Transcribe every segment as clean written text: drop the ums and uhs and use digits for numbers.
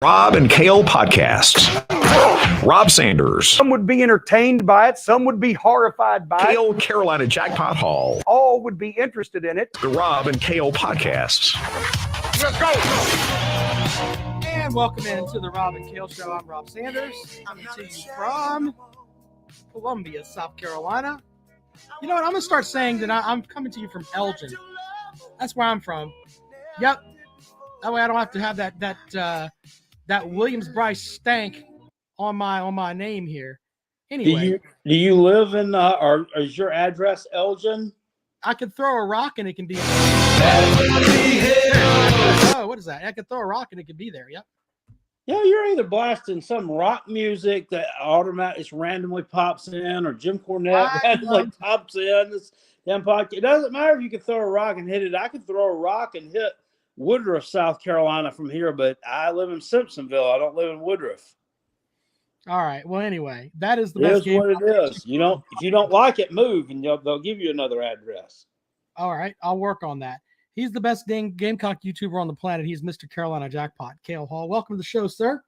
Rob and Kale podcasts. Rob Sanders. Some would be entertained by it. Some would be horrified by Kale it. Carolina Jackpot Hall. All would be interested in it. The Rob and Kale podcasts. Let's go. And welcome into the Rob and Kale Show. I'm Rob Sanders. Coming to you from Columbia, South Carolina. You know what? I'm going to start saying that I'm coming to you from Elgin. That's where I'm from. Yep. That way I don't have to have that Williams-Brice stank on my name here. Anyway. Do you live in, or is your address Elgin? I could throw a rock and it can be. Oh, what is that? I could throw a rock and it could be there. Yep. Yeah, you're either blasting some rock music that automatically randomly pops in, or Jim Cornette randomly pops in. This damn podcast. It doesn't matter if you can throw a rock and hit it. I could throw a rock and hit Woodruff, South Carolina from here, but I live in Simpsonville. I don't live in Woodruff. All right. Well, anyway, that is the It best is game. what it is. If you don't like it, move, and they'll give you another address. All right, I'll work on that. He's the best Gamecock YouTuber on the planet. He's Mr. Carolina Jackpot, Kale Hall. Welcome to the show, sir.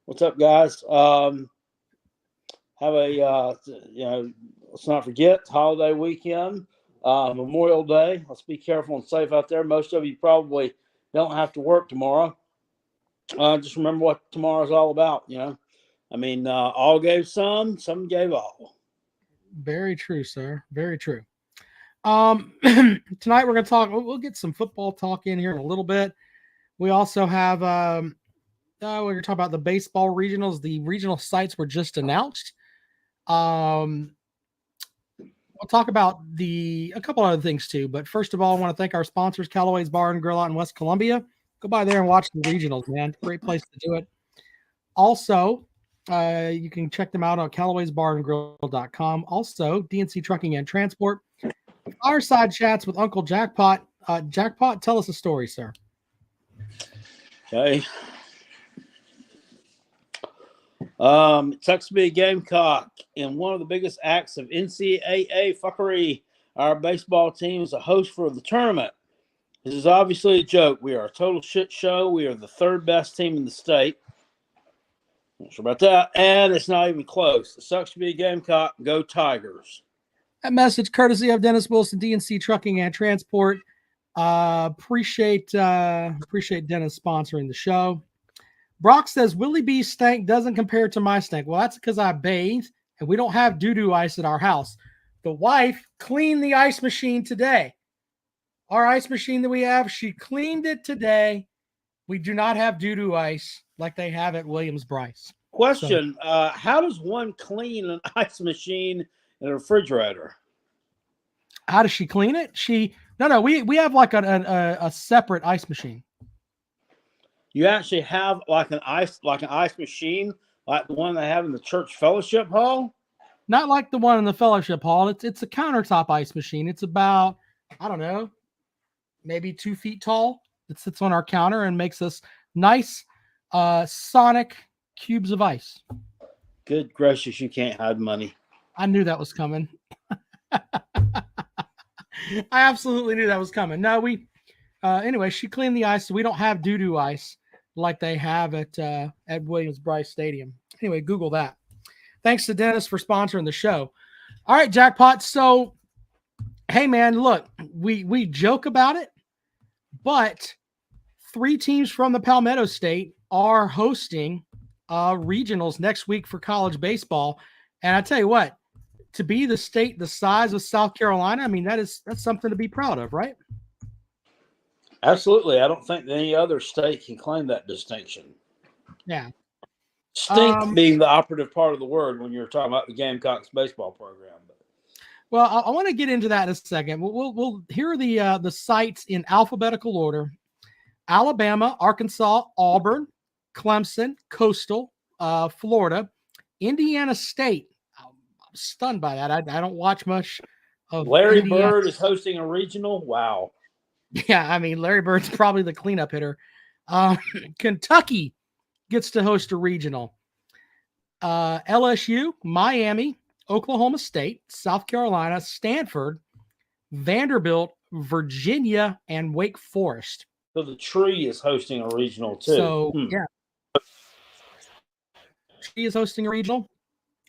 What's up, guys? Have a let's not forget holiday weekend, Memorial Day. Let's be careful and safe out there. Most of you probably don't have to work tomorrow. Just remember what tomorrow's all about. All gave some gave all. Very true, sir. Very true. Tonight we're going to talk. We'll get some football talk in here in a little bit. We also have we're going to talk about the baseball regionals. The regional sites were just announced. We'll talk about a couple other things too. But first of all, I want to thank our sponsors, Callaway's Bar and Grill out in West Columbia. Go by there and watch the regionals, man. Great place to do it. Also, you can check them out on Callaway'sBarandGrill.com. Also, DNC Trucking and Transport. Fireside chats with Uncle Jackpot. Jackpot, tell us a story, sir. Okay. It sucks to be a Gamecock. In one of the biggest acts of NCAA fuckery, our baseball team is a host for the tournament. This is obviously a joke. We are a total shit show. We are the third best team in the state. Not sure about that. And it's not even close. It sucks to be a Gamecock. Go Tigers. That message courtesy of Dennis Wilson, DNC Trucking and Transport. Appreciate Dennis sponsoring the show. Brock says Willie B's stank doesn't compare to my stank. Well, that's because I bathe and we don't have doo-doo ice at our house. The wife cleaned the ice machine today. Our ice machine that we have, she cleaned it today. We do not have doo-doo ice like they have at Williams-Brice. Question, how does one clean an ice machine in a refrigerator? How does she clean it? We have like a separate ice machine. You actually have like an ice machine, like the one they have in the church fellowship hall? Not like the one in the fellowship hall. It's a countertop ice machine. It's about, I don't know, maybe 2 feet tall. It sits on our counter and makes us nice sonic cubes of ice. Good gracious, you can't hide money. I knew that was coming. I absolutely knew that was coming. No, anyway, she cleaned the ice, so we don't have doo-doo ice like they have at Williams-Brice Stadium. Anyway, Google that. Thanks to Dennis for sponsoring the show. All right, Jackpot. So, hey, man, look, we joke about it, but 3 teams from the Palmetto State are hosting regionals next week for college baseball. And I tell you what, to be the state the size of South Carolina, I mean, that's something to be proud of, right? Absolutely. I don't think any other state can claim that distinction. Yeah. Stink being the operative part of the word when you're talking about the Gamecocks baseball program. Well, I want to get into that in a second. We'll here are the sites in alphabetical order: Alabama, Arkansas, Auburn, Clemson, Coastal, Florida, Indiana State. I'm stunned by that. I don't watch much of Larry Indiana. Bird is hosting a regional. Wow. Yeah, I mean, Larry Bird's probably the cleanup hitter. Kentucky gets to host a regional. LSU, Miami, Oklahoma State, South Carolina, Stanford, Vanderbilt, Virginia, and Wake Forest. So the Tree is hosting a regional too. So, yeah. is hosting a regional.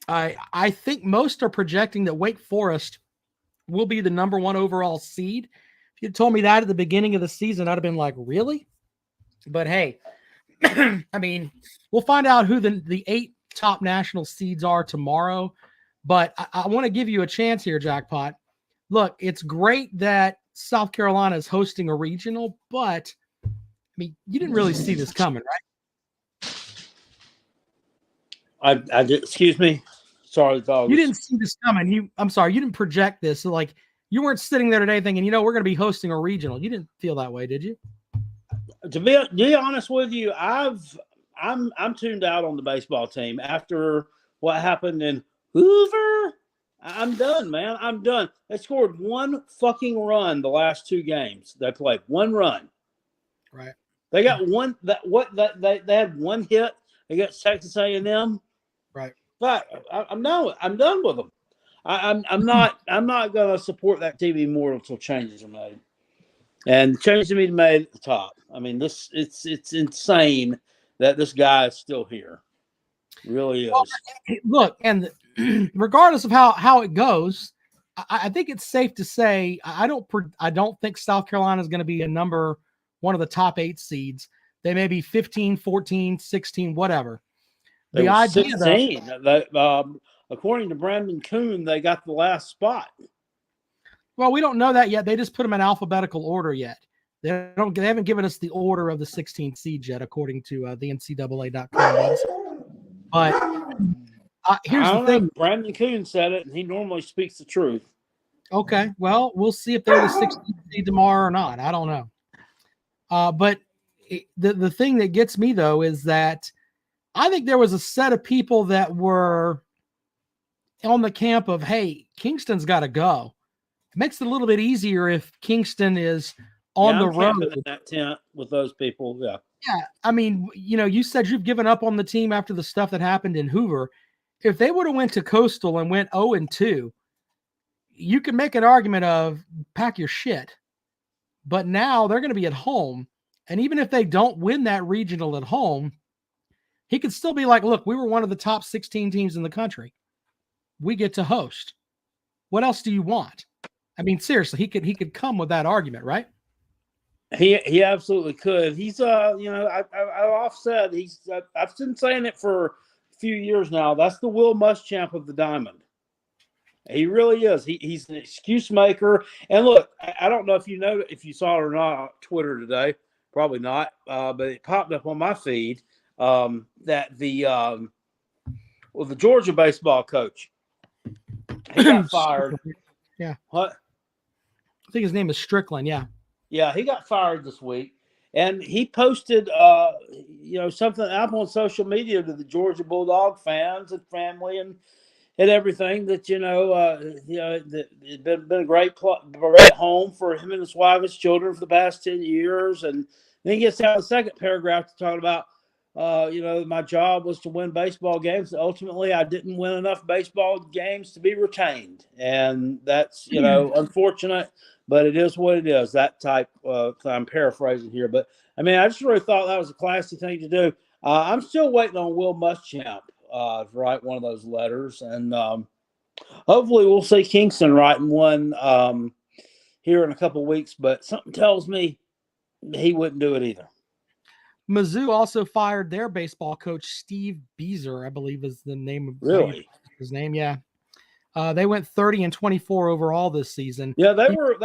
I think most are projecting that Wake Forest will be the number 1 overall seed. If you told me that at the beginning of the season, I'd have been like, really? But hey, I mean, we'll find out who the 8 top national seeds are tomorrow. But I want to give you a chance here, Jackpot. Look, it's great that South Carolina is hosting a regional, but I mean, you didn't really see this coming, right? I did. Excuse me. Sorry, dog. You didn't see this coming. I'm sorry, you didn't project this. So like, you weren't sitting there today thinking, we're going to be hosting a regional. You didn't feel that way, did you? To be honest with you, I'm tuned out on the baseball team after what happened in Hoover. I'm done, man. I'm done. They scored 1 fucking run the last 2 games they played. 1 run. Right. They got one. They had 1 hit against Texas A&M. Right. But I'm done. I'm done with them. I'm not going to support that team anymore until changes are made. And changes need to be made at the top. I mean, it's insane that this guy is still here. It really is. Well, look, and regardless of how it goes, I think it's safe to say I don't think South Carolina is going to be a number 1 of the top 8 seeds. They may be 15, 14, 16, whatever. They the were idea 16. According to Brandon Kuhn, they got the last spot. Well, we don't know that yet. They just put them in alphabetical order yet. They haven't given us the order of the 16 seeds yet, according to the NCAA.com. But here's the thing. Brandon Kuhn said it, and he normally speaks the truth. Okay, well, we'll see if they're the 16 seed tomorrow or not. I don't know. But the thing that gets me, though, is that I think there was a set of people that were on the camp of, hey, Kingston's got to go. It makes it a little bit easier if Kingston is on the road. In that tent with those people, yeah. Yeah, I mean, you said you've given up on the team after the stuff that happened in Hoover. If they would have went to Coastal and went 0-2, you could make an argument of pack your shit. But now they're going to be at home. And even if they don't win that regional at home, he could still be like, look, we were one of the top 16 teams in the country. We get to host. What else do you want? I mean, seriously, he could come with that argument, right? He absolutely could. He's I've said I've been saying it for a few years now. That's the Will Muschamp of the Diamond. He really is. He's an excuse maker. And look, I don't know if you saw it or not on Twitter today. Probably not. But it popped up on my feed that the Georgia baseball coach, he got fired. Yeah. What? I think his name is Strickland. Yeah. Yeah, he got fired this week, and he posted, something up on social media to the Georgia Bulldog fans and family and everything that that it's been a great home for him and his wife, his children for the past 10 years, and then he gets down the second paragraph to talk about, my job was to win baseball games. Ultimately, I didn't win enough baseball games to be retained, and that's unfortunate. But it is what it is, that type I'm paraphrasing here. But, I mean, I just really thought that was a classy thing to do. I'm still waiting on Will Muschamp to write one of those letters. And hopefully we'll see Kingston writing one here in a couple of weeks. But something tells me he wouldn't do it either. Mizzou also fired their baseball coach, Steve Beazer, I believe is the name of his name. Yeah. They went 30-24 overall this season. Yeah, they were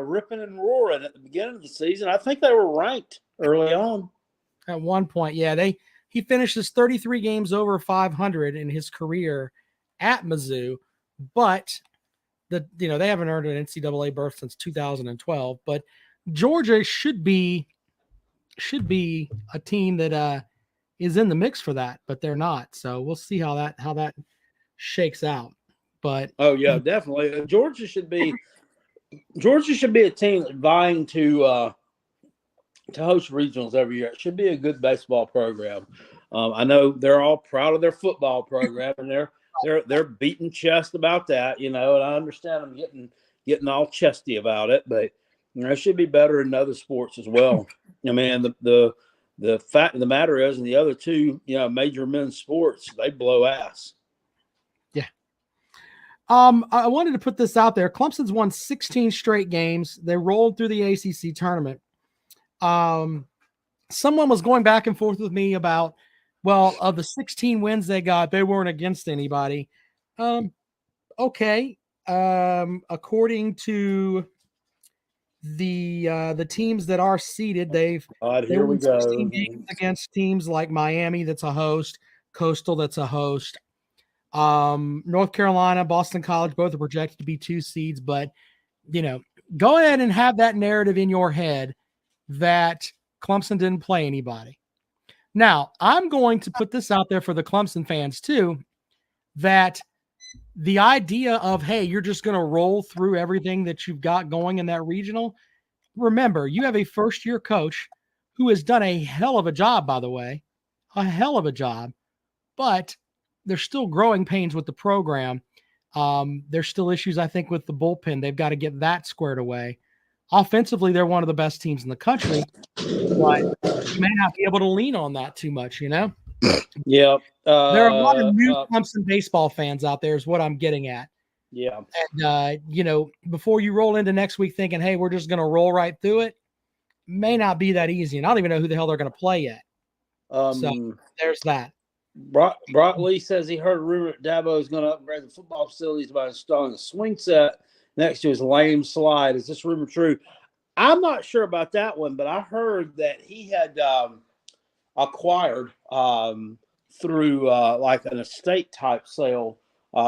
ripping and roaring at the beginning of the season. I think they were ranked early on. At one point, yeah, he finishes 33 games over 500 in his career at Mizzou, but they haven't earned an NCAA berth since 2012. But Georgia should be a team that is in the mix for that, but they're not. So we'll see how that shakes out. But definitely Georgia should be a team vying to host regionals every year. It should be a good baseball program. I know they're all proud of their football program, and they're beating chest about that, and I understand them getting all chesty about it, but it should be better in other sports as well. I mean, the the fact of the matter is, in the other two, major men's sports, they blow ass. Yeah. I wanted to put this out there. Clemson's won 16 straight games. They rolled through the ACC tournament. Someone was going back and forth with me about, well, of the 16 wins they got, they weren't against anybody. Okay. According to the teams that are seeded, they won 16 games against teams like Miami, that's a host, Coastal, that's a host. North Carolina, Boston College, both are projected to be 2 seeds, but go ahead and have that narrative in your head that Clemson didn't play anybody. Now, I'm going to put this out there for the Clemson fans too, that the idea of, hey, you're just going to roll through everything that you've got going in that regional. Remember, you have a first-year coach who has done a hell of a job, by the way, a hell of a job, but there's still growing pains with the program. There's still issues, I think, with the bullpen. They've got to get that squared away. Offensively, they're one of the best teams in the country, but you may not be able to lean on that too much, Yeah. there are a lot of new Clemson baseball fans out there is what I'm getting at. Yeah. And, before you roll into next week thinking, hey, we're just going to roll right through it, may not be that easy. And I don't even know who the hell they're going to play yet. So there's that. Brock Lee says he heard a rumor that Dabo is going to upgrade the football facilities by installing a swing set next to his lame slide. Is this rumor true? I'm not sure about that one, but I heard that he had acquired through like an estate type sale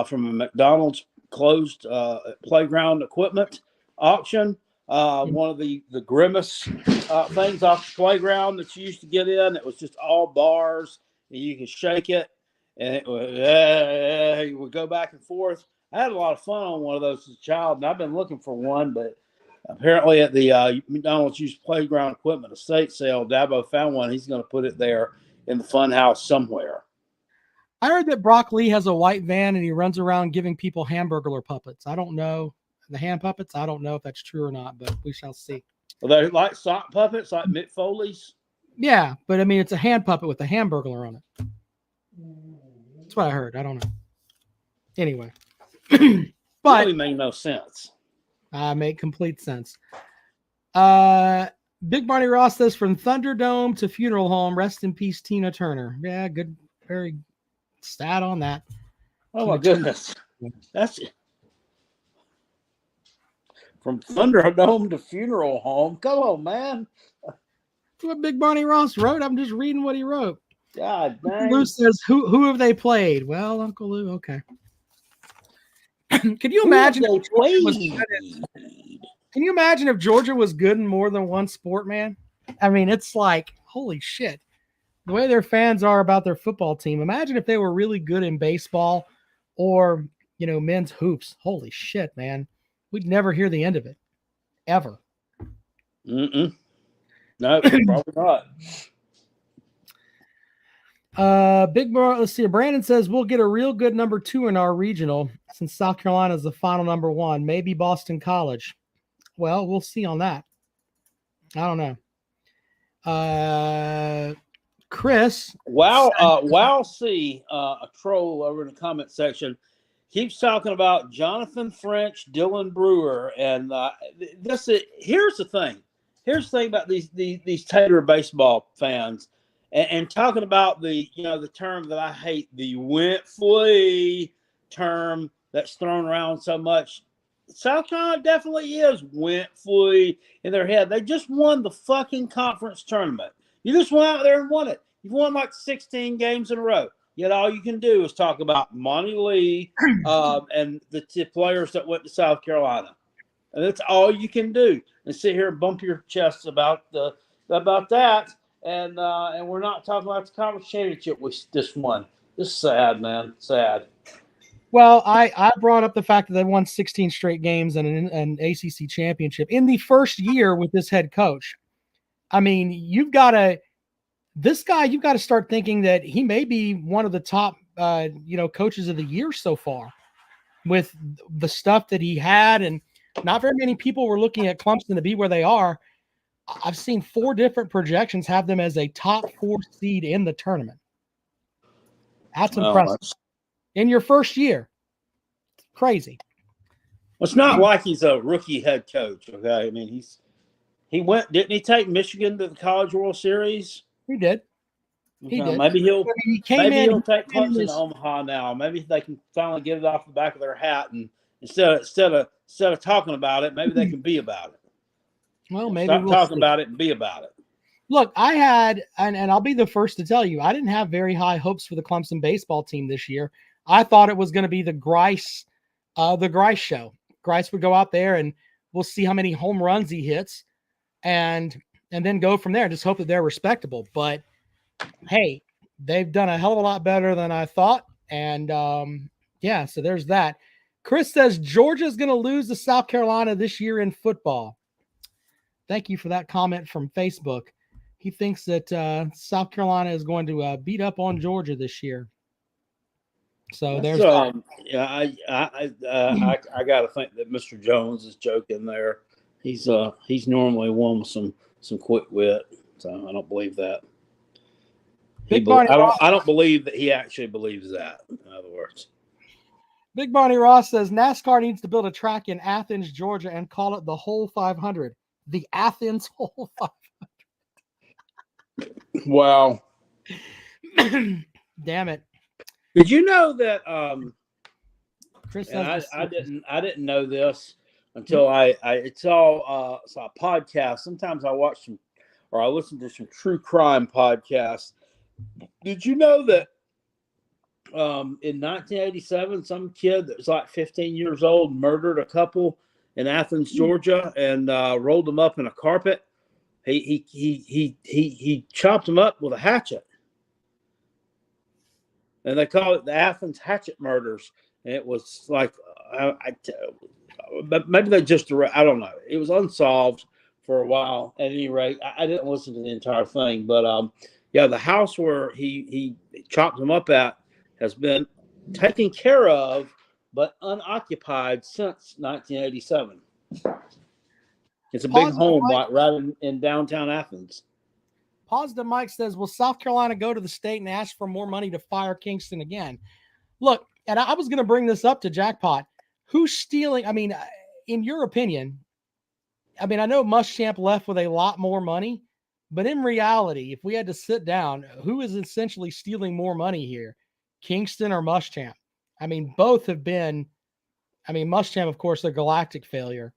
from a McDonald's closed playground equipment auction. One of the grimace things off the playground that you used to get in. It was just all bars, and you could shake it, and it would go back and forth. I had a lot of fun on one of those as a child, and I've been looking for one, but apparently at the McDonald's used playground equipment estate sale, Dabo found one. He's going to put it there in the fun house somewhere. I heard that Brock Lee has a white van and he runs around giving people Hamburglar puppets. I don't know. The hand puppets, I don't know if that's true or not, but we shall see. Are they like sock puppets, like Mick Foley's? Yeah, but I mean, it's a hand puppet with a Hamburglar on it. That's what I heard. I don't know. Anyway. But really made no sense. Make complete sense. Big Barney Ross says, from Thunderdome to funeral home, rest in peace, Tina Turner. Yeah, good, very stat on that. Oh my goodness. That's it. From Thunderdome to funeral home. Come on, man. That's what Big Barney Ross wrote. I'm just reading what he wrote. God dang. Lou says, who have they played? Well, Uncle Lou, okay. Can you imagine if Georgia was good in more than one sport, man? I mean, it's like, holy shit. The way their fans are about their football team. Imagine if they were really good in baseball or, men's hoops. Holy shit, man. We'd never hear the end of it. Ever. No, probably not. Let's see. Brandon says we'll get a real good number 2 in our regional since South Carolina is the final number 1. Maybe Boston College. Well, we'll see on that. I don't know. Chris. Wow, see a troll over in the comment section keeps talking about Jonathan French, Dylan Brewer, and here's the thing. Here's the thing about these Tater baseball fans. And talking about the term that I hate, the went flea term that's thrown around so much. South Carolina definitely is went flea in their head. They just won the fucking conference tournament. You just went out there and won it. You've won like 16 games in a row. Yet all you can do is talk about Monty Lee and the players that went to South Carolina. And that's all you can do. And sit here and bump your chests about that. And we're not talking about the conference championship we just won. Just sad, man. Sad. Well, I brought up the fact that they won 16 straight games and an ACC championship in the first year with this head coach. I mean, you've got to start thinking that he may be one of the top, coaches of the year so far with the stuff that he had. And not very many people were looking at Clemson to be where they are. I've seen 4 different projections have them as a top 4 seed in the tournament. That's impressive. In your first year. Crazy. Well, it's not like he's a rookie head coach, okay? I mean, didn't he take Michigan to the College World Series? He did. He did. Maybe he'll take Clemson to Omaha now. Maybe they can finally get it off the back of their hat, and instead of talking about it, maybe they can be about it. Well, maybe stop talking about it and be about it. Look, I had, and I'll be the first to tell you, I didn't have very high hopes for the Clemson baseball team this year. I thought it was going to be the Grice show. Grice would go out there and we'll see how many home runs he hits and then go from there. Just hope that they're respectable. But hey, they've done a hell of a lot better than I thought. And yeah, so there's that. Chris says Georgia's going to lose to South Carolina this year in football. Thank you for that comment from Facebook. He thinks that South Carolina is going to beat up on Georgia this year. So there's that. Yeah, I got to think that Mr. Jones is joking there. He's normally one with some quick wit, so I don't believe that. I don't believe that he actually believes that. In other words, Big Bonnie Ross says NASCAR needs to build a track in Athens, Georgia, and call it the Whole 500. The Athens Whole 500. Wow. Damn it. Did you know that Chris says I didn't know this until I saw a podcast. Sometimes I watch some or I listen to some true crime podcasts. Did you know that in 1987 some kid that was like 15 years old murdered a couple in Athens, Georgia, and rolled them up in a carpet? He chopped them up with a hatchet, and they call it the Athens hatchet murders. And it was like, maybe they just, I don't know. It was unsolved for a while. At any rate, I didn't listen to the entire thing, but yeah, the house where he chopped them up at has been taken care of, but unoccupied since 1987. It's a big home right in downtown Athens. Positive Mike says, will South Carolina go to the state and ask for more money to fire Kingston again? Look, and I was going to bring this up to Jackpot. Who's stealing? I mean, in your opinion, I mean, I know Muschamp left with a lot more money, but in reality, if we had to sit down, who is essentially stealing more money here? Kingston or Muschamp? I mean, both have been, Muschamp, of course, a galactic failure.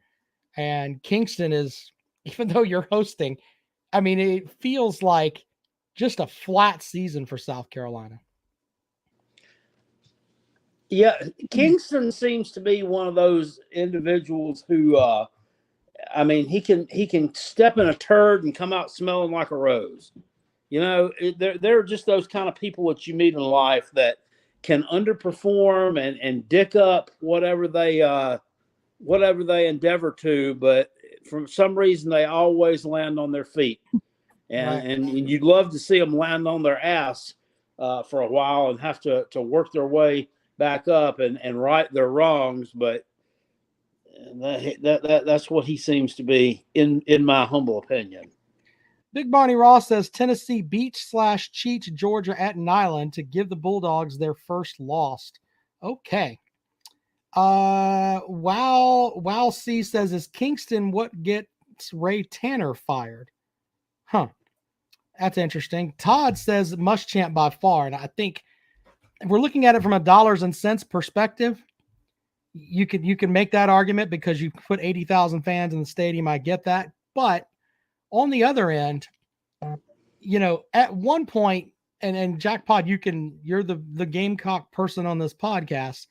And Kingston is, even though you're hosting, I mean, it feels like just a flat season for South Carolina. Yeah, Kingston seems to be one of those individuals who, he can step in a turd and come out smelling like a rose. You know, they're just those kind of people that you meet in life that can underperform and dick up whatever they endeavor to, but for some reason they always land on their feet, and you'd love to see them land on their ass for a while and have to work their way back up and right their wrongs. But that's what he seems to be, in my humble opinion. Big Bonnie Ross says Tennessee beach/cheats Georgia at Nyland to give the Bulldogs their first loss. Okay. Wow C says, is Kingston what gets Ray Tanner fired? Huh. That's interesting. Todd says Muschamp by far. And I think if we're looking at it from a dollars and cents perspective, you can make that argument because you put 80,000 fans in the stadium. I get that. But on the other end, you know, at one point, and Jackpot, you're the Gamecock person on this podcast,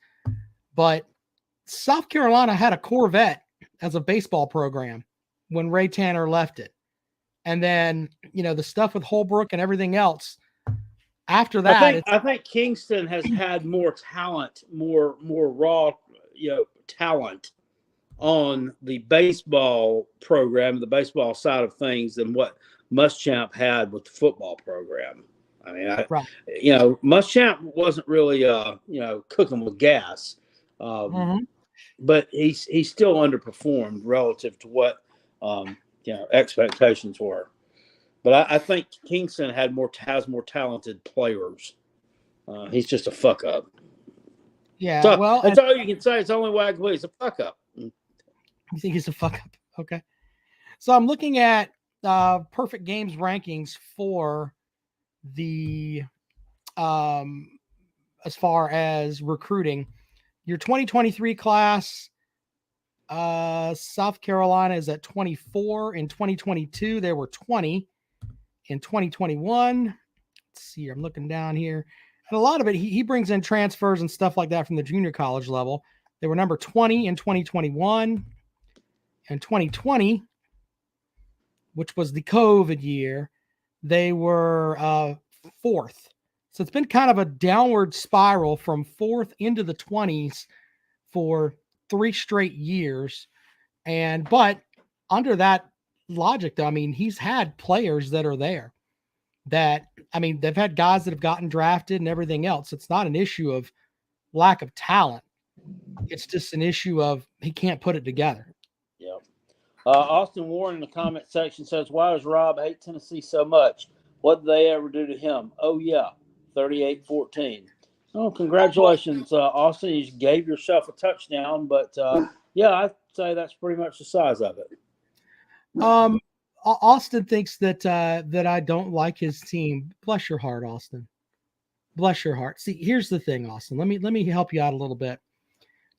but South Carolina had a Corvette as a baseball program when Ray Tanner left it. And then, you know, the stuff with Holbrook and everything else after that. I think Kingston has had more talent, more raw, talent on the baseball program, the baseball side of things, than what Muschamp had with the football program. I mean, Muschamp wasn't really, cooking with gas. But he still underperformed relative to what expectations were. But I think Kingston has more talented players. He's just a fuck up. Yeah, So well, that's all you can say. It's the only way I can believe he's a fuck up. you think he's a fuck up? Okay. So I'm looking at perfect games rankings for the as far as recruiting. Your 2023 class, South Carolina is at 24. In 2022, there were 20. In 2021, let's see, I'm looking down here. And a lot of it, he brings in transfers and stuff like that from the junior college level. They were number 20 in 2021. In 2020, which was the COVID year, they were fourth. So it's been kind of a downward spiral from fourth into the 20s for 3 straight years. But under that logic, though, I mean, he's had players that are there that, I mean, they've had guys that have gotten drafted and everything else. It's not an issue of lack of talent. It's just an issue of he can't put it together. Yep. Austin Warren in the comment section says, why does Rob hate Tennessee so much? What did they ever do to him? Oh, yeah, 38-14. Oh, congratulations, Austin. You just gave yourself a touchdown. But, yeah, I'd say that's pretty much the size of it. Austin thinks that I don't like his team. Bless your heart, Austin. Bless your heart. See, here's the thing, Austin. Let me help you out a little bit.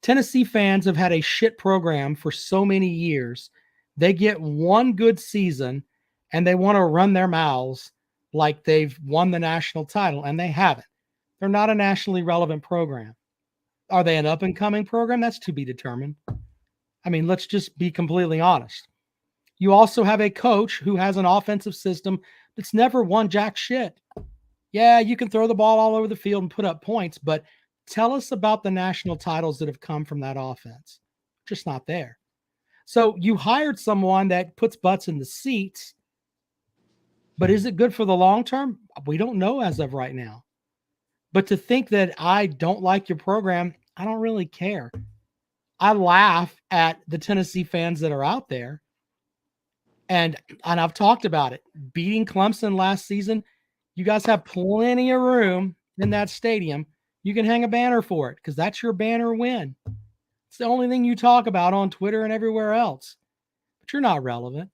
Tennessee fans have had a shit program for so many years. They get one good season and they want to run their mouths like they've won the national title, and they haven't. They're not a nationally relevant program. Are they an up-and-coming program? That's to be determined. I mean, let's just be completely honest. You also have a coach who has an offensive system that's never won jack shit. Yeah, you can throw the ball all over the field and put up points, but tell us about the national titles that have come from that offense. Just not there. So you hired someone that puts butts in the seats, but is it good for the long term? We don't know as of right now. But to think that I don't like your program, I don't really care. I laugh at the Tennessee fans that are out there. And I've talked about it. Beating Clemson last season, you guys have plenty of room in that stadium. You can hang a banner for it because that's your banner win. It's the only thing you talk about on Twitter and everywhere else. But you're not relevant.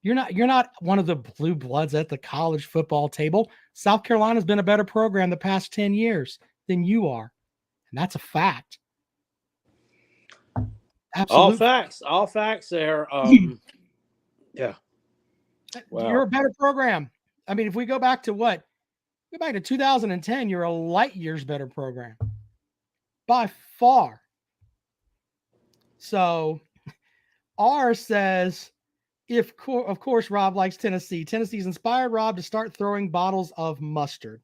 You're not one of the blue bloods at the college football table. South Carolina's been a better program the past 10 years than you are. And that's a fact. Absolutely. All facts there. Yeah. Wow. You're a better program. I mean, if we go back to 2010, you're a light years better program by far. So R says, of course, Rob likes Tennessee. Tennessee's inspired Rob to start throwing bottles of mustard.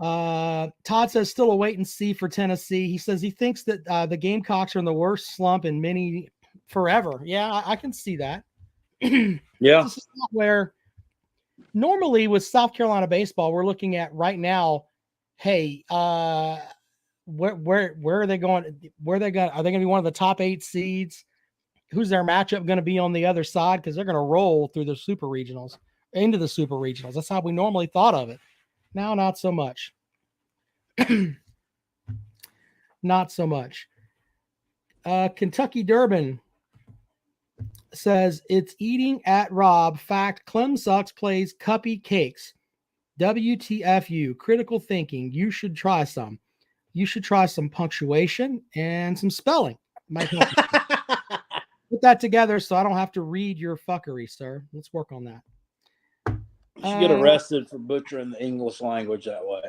Todd says still a wait and see for Tennessee. He says he thinks that the Gamecocks are in the worst slump in many forever. Yeah, I can see that. Yeah. This is not where normally with South Carolina baseball, we're looking at right now, hey, where are they going? Are they going to be one of the top 8 seeds? Who's their matchup going to be on the other side? Because they're going to roll through the super regionals into the super regionals. That's how we normally thought of it. Now, not so much. Not so much. Kentucky Durban says it's eating at Rob. Fact, Clem sucks, plays cuppy cakes. WTFU, critical thinking. You should try some. You should try some punctuation and some spelling. Might help you. Put that together so I don't have to read your fuckery, sir. Let's work on that. You should get arrested for butchering the English language that way.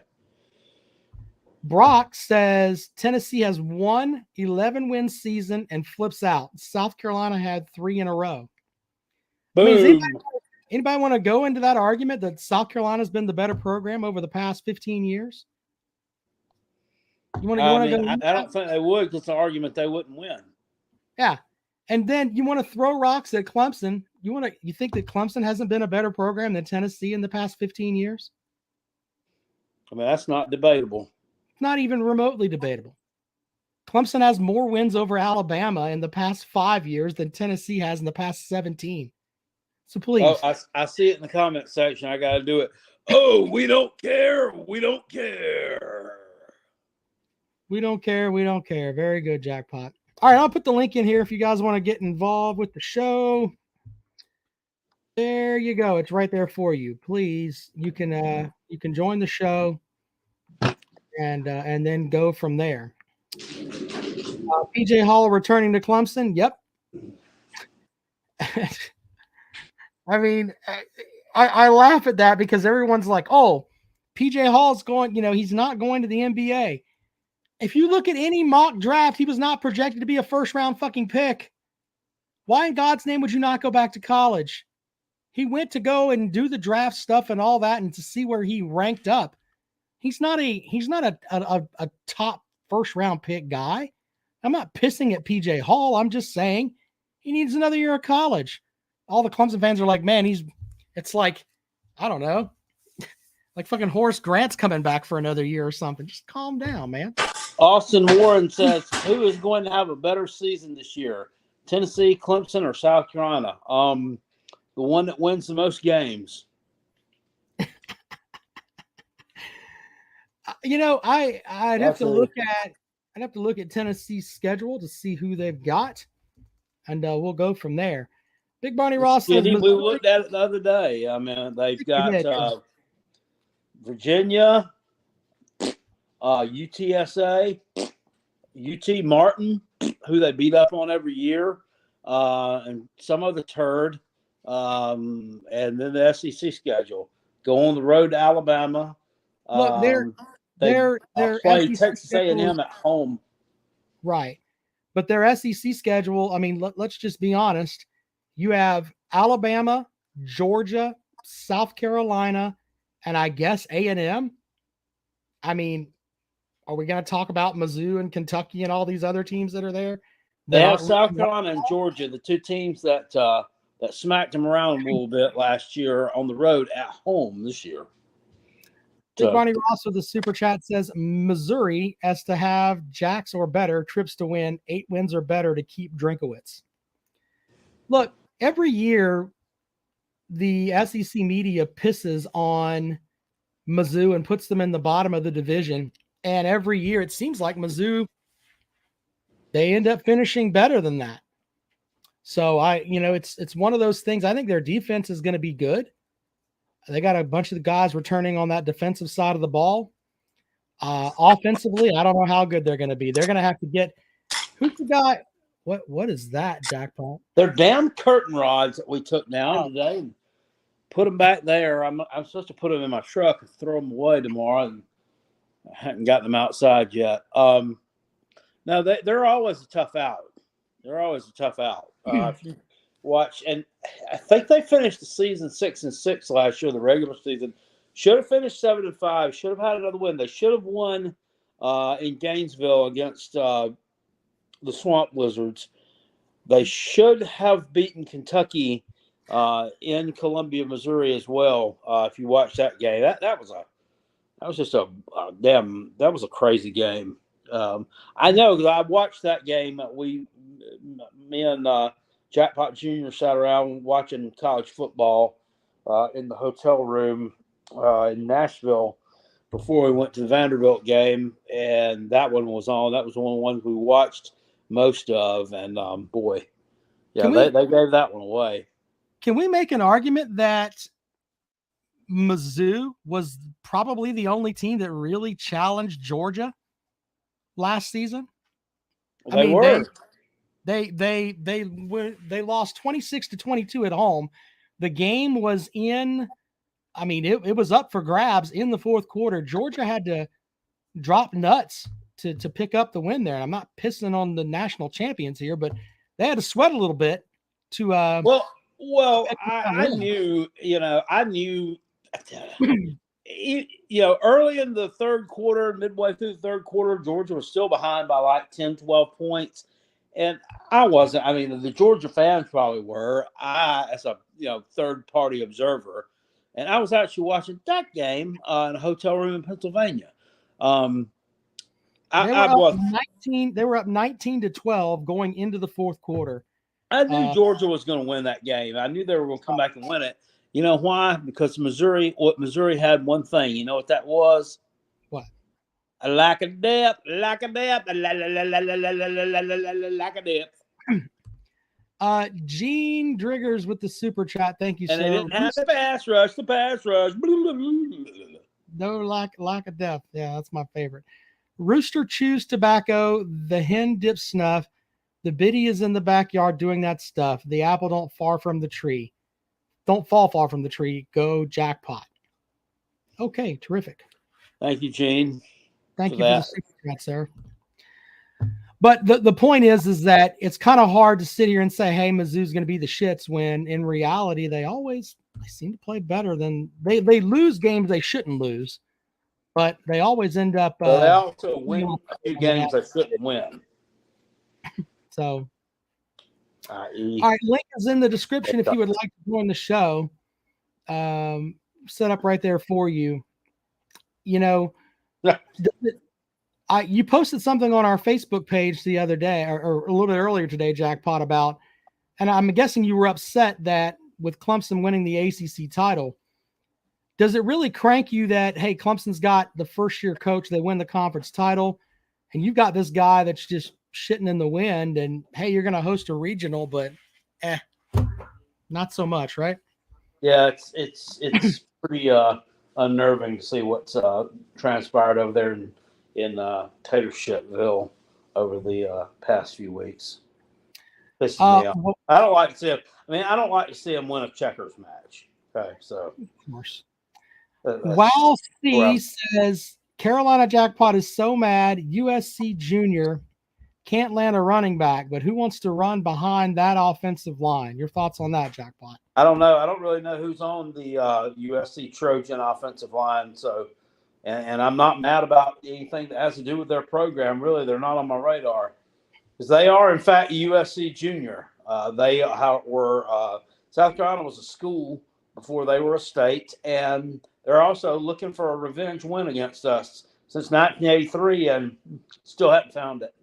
Brock says Tennessee has won 11-win season and flips out. South Carolina had 3 in a row. Boom. I mean, anybody want to go into that argument that South Carolina's been the better program over the past 15 years? You want to go? I don't think they would because it's an argument they wouldn't win. Yeah. And then you want to throw rocks at Clemson. You think that Clemson hasn't been a better program than Tennessee in the past 15 years? I mean, that's not debatable. Not even remotely debatable. Clemson has more wins over Alabama in the past 5 years than Tennessee has in the past 17. So please. Oh, I see it in the comment section. I got to do it. Oh, we don't care. We don't care. We don't care. We don't care. Very good, Jackpot. All right, I'll put the link in here if you guys want to get involved with the show. There you go. It's right there for you. Please, you can join the show and then go from there. PJ Hall returning to Clemson. Yep. I mean, I laugh at that because everyone's like, "Oh, PJ Hall's going. He's not going to the NBA." If you look at any mock draft, he was not projected to be a first-round fucking pick. Why in God's name would you not go back to college? He went to go and do the draft stuff and all that, and to see where he ranked up. He's not a top first-round pick guy. I'm not pissing at PJ Hall. I'm just saying he needs another year of college. All the Clemson fans are like, man, it's like, I don't know, like fucking Horace Grant's coming back for another year or something. Just calm down, man. Austin Warren says, who is going to have a better season this year? Tennessee, Clemson, or South Carolina? The one that wins the most games. I'd have to look at Tennessee's schedule to see who they've got, and we'll go from there. Big Barney Ross says we looked at it the other day. I mean, they've got Virginia, UTSA, UT Martin, who they beat up on every year, and some other turd, and then the SEC schedule. Go on the road to Alabama. Look, they're play SEC Texas A&M at home. Right. But their SEC schedule, I mean, let's just be honest. You have Alabama, Georgia, South Carolina, and I guess A&M. I mean, are we going to talk about Mizzou and Kentucky and all these other teams that are there? They have South Carolina and Georgia, the two teams that smacked them around a little bit last year on the road at home this year. Big Ronnie Ross with the super chat says Missouri has to have jacks or better trips to win, 8 wins or better to keep Drinkowitz. Look, every year the SEC media pisses on Mizzou and puts them in the bottom of the division. And every year it seems like Mizzou, they end up finishing better than that. So it's one of those things. I think their defense is going to be good. They got a bunch of the guys returning on that defensive side of the ball. Offensively, I don't know how good they're going to be. They're going to have to get – who's the guy – what is that, Jackpot? They're damn curtain rods that we took down today and put them back there. I'm supposed to put them in my truck and throw them away tomorrow, and I haven't gotten them outside yet. No, they're always a tough out. They're always a tough out. If you watch, and I think they finished the season 6-6 last year, the regular season. Should have finished 7-5. Should have had another win. They should have won in Gainesville against the Swamp Lizards. They should have beaten Kentucky in Columbia, Missouri as well. If you watch that game, that was a crazy game. I know because I watched that game. Me and Jackpot Jr. sat around watching college football in the hotel room in Nashville before we went to the Vanderbilt game, and that one was on. That was one of the ones we watched most of, and boy, yeah, they gave that one away. Can we make an argument that Mizzou was probably the only team that really challenged Georgia last season? They were. They lost 26-22 at home. The game was in, I mean, it was up for grabs in the fourth quarter. Georgia had to drop nuts to pick up the win there. And I'm not pissing on the national champions here, but they had to sweat a little bit to well, I knew early in the third quarter, midway through the third quarter, Georgia was still behind by like 10, 12 points. And I wasn't. I mean, the Georgia fans probably were. As a third-party observer, and I was actually watching that game in a hotel room in Pennsylvania. They were up 19. They were up 19-12 going into the fourth quarter. I knew Georgia was going to win that game. I knew they were going to come back and win it. You know why? Because Missouri had one thing. You know what that was? What? A lack of depth. Lack of depth. Lack of depth. Gene Driggers with the super chat. Thank you, and sir. And they didn't have the pass rush. No lack of depth. Yeah, that's my favorite. Rooster chews tobacco. The hen dips snuff. The biddy is in the backyard doing that stuff. The apple don't fall from the tree. Don't fall far from the tree. Go jackpot. Okay, terrific. Thank you, Gene. Thank you for the super chat, sir. But the point is that it's kind of hard to sit here and say, hey, Mizzou's going to be the shits, when in reality they seem to play better than they lose games they shouldn't lose, but they always end up. They also win a few games they shouldn't win. So, all right, link is in the description if you would like to join the show. Set up right there for you. You know, you posted something on our Facebook page the other day, or a little bit earlier today, Jackpot, about, and I'm guessing you were upset that with Clemson winning the ACC title, does it really crank you that, hey, Clemson's got the first-year coach, they win the conference title, and you've got this guy that's just shitting in the wind, and hey, you're going to host a regional, but not so much, right? Yeah, it's pretty unnerving to see what's transpired over there in Tatershipville over the past few weeks. Pisses me off. I don't like to see him. I don't like to see him win a checkers match. Okay, so of course. Wow, C says Carolina Jackpot is so mad USC Junior can't land a running back, but who wants to run behind that offensive line? Your thoughts on that, Jackpot? I don't know. I don't really know who's on the USC Trojan offensive line. So, and I'm not mad about anything that has to do with their program. Really, they're not on my radar because they are, in fact, USC Junior. They were South Carolina was a school before they were a state, and they're also looking for a revenge win against us since 1983, and still haven't found it.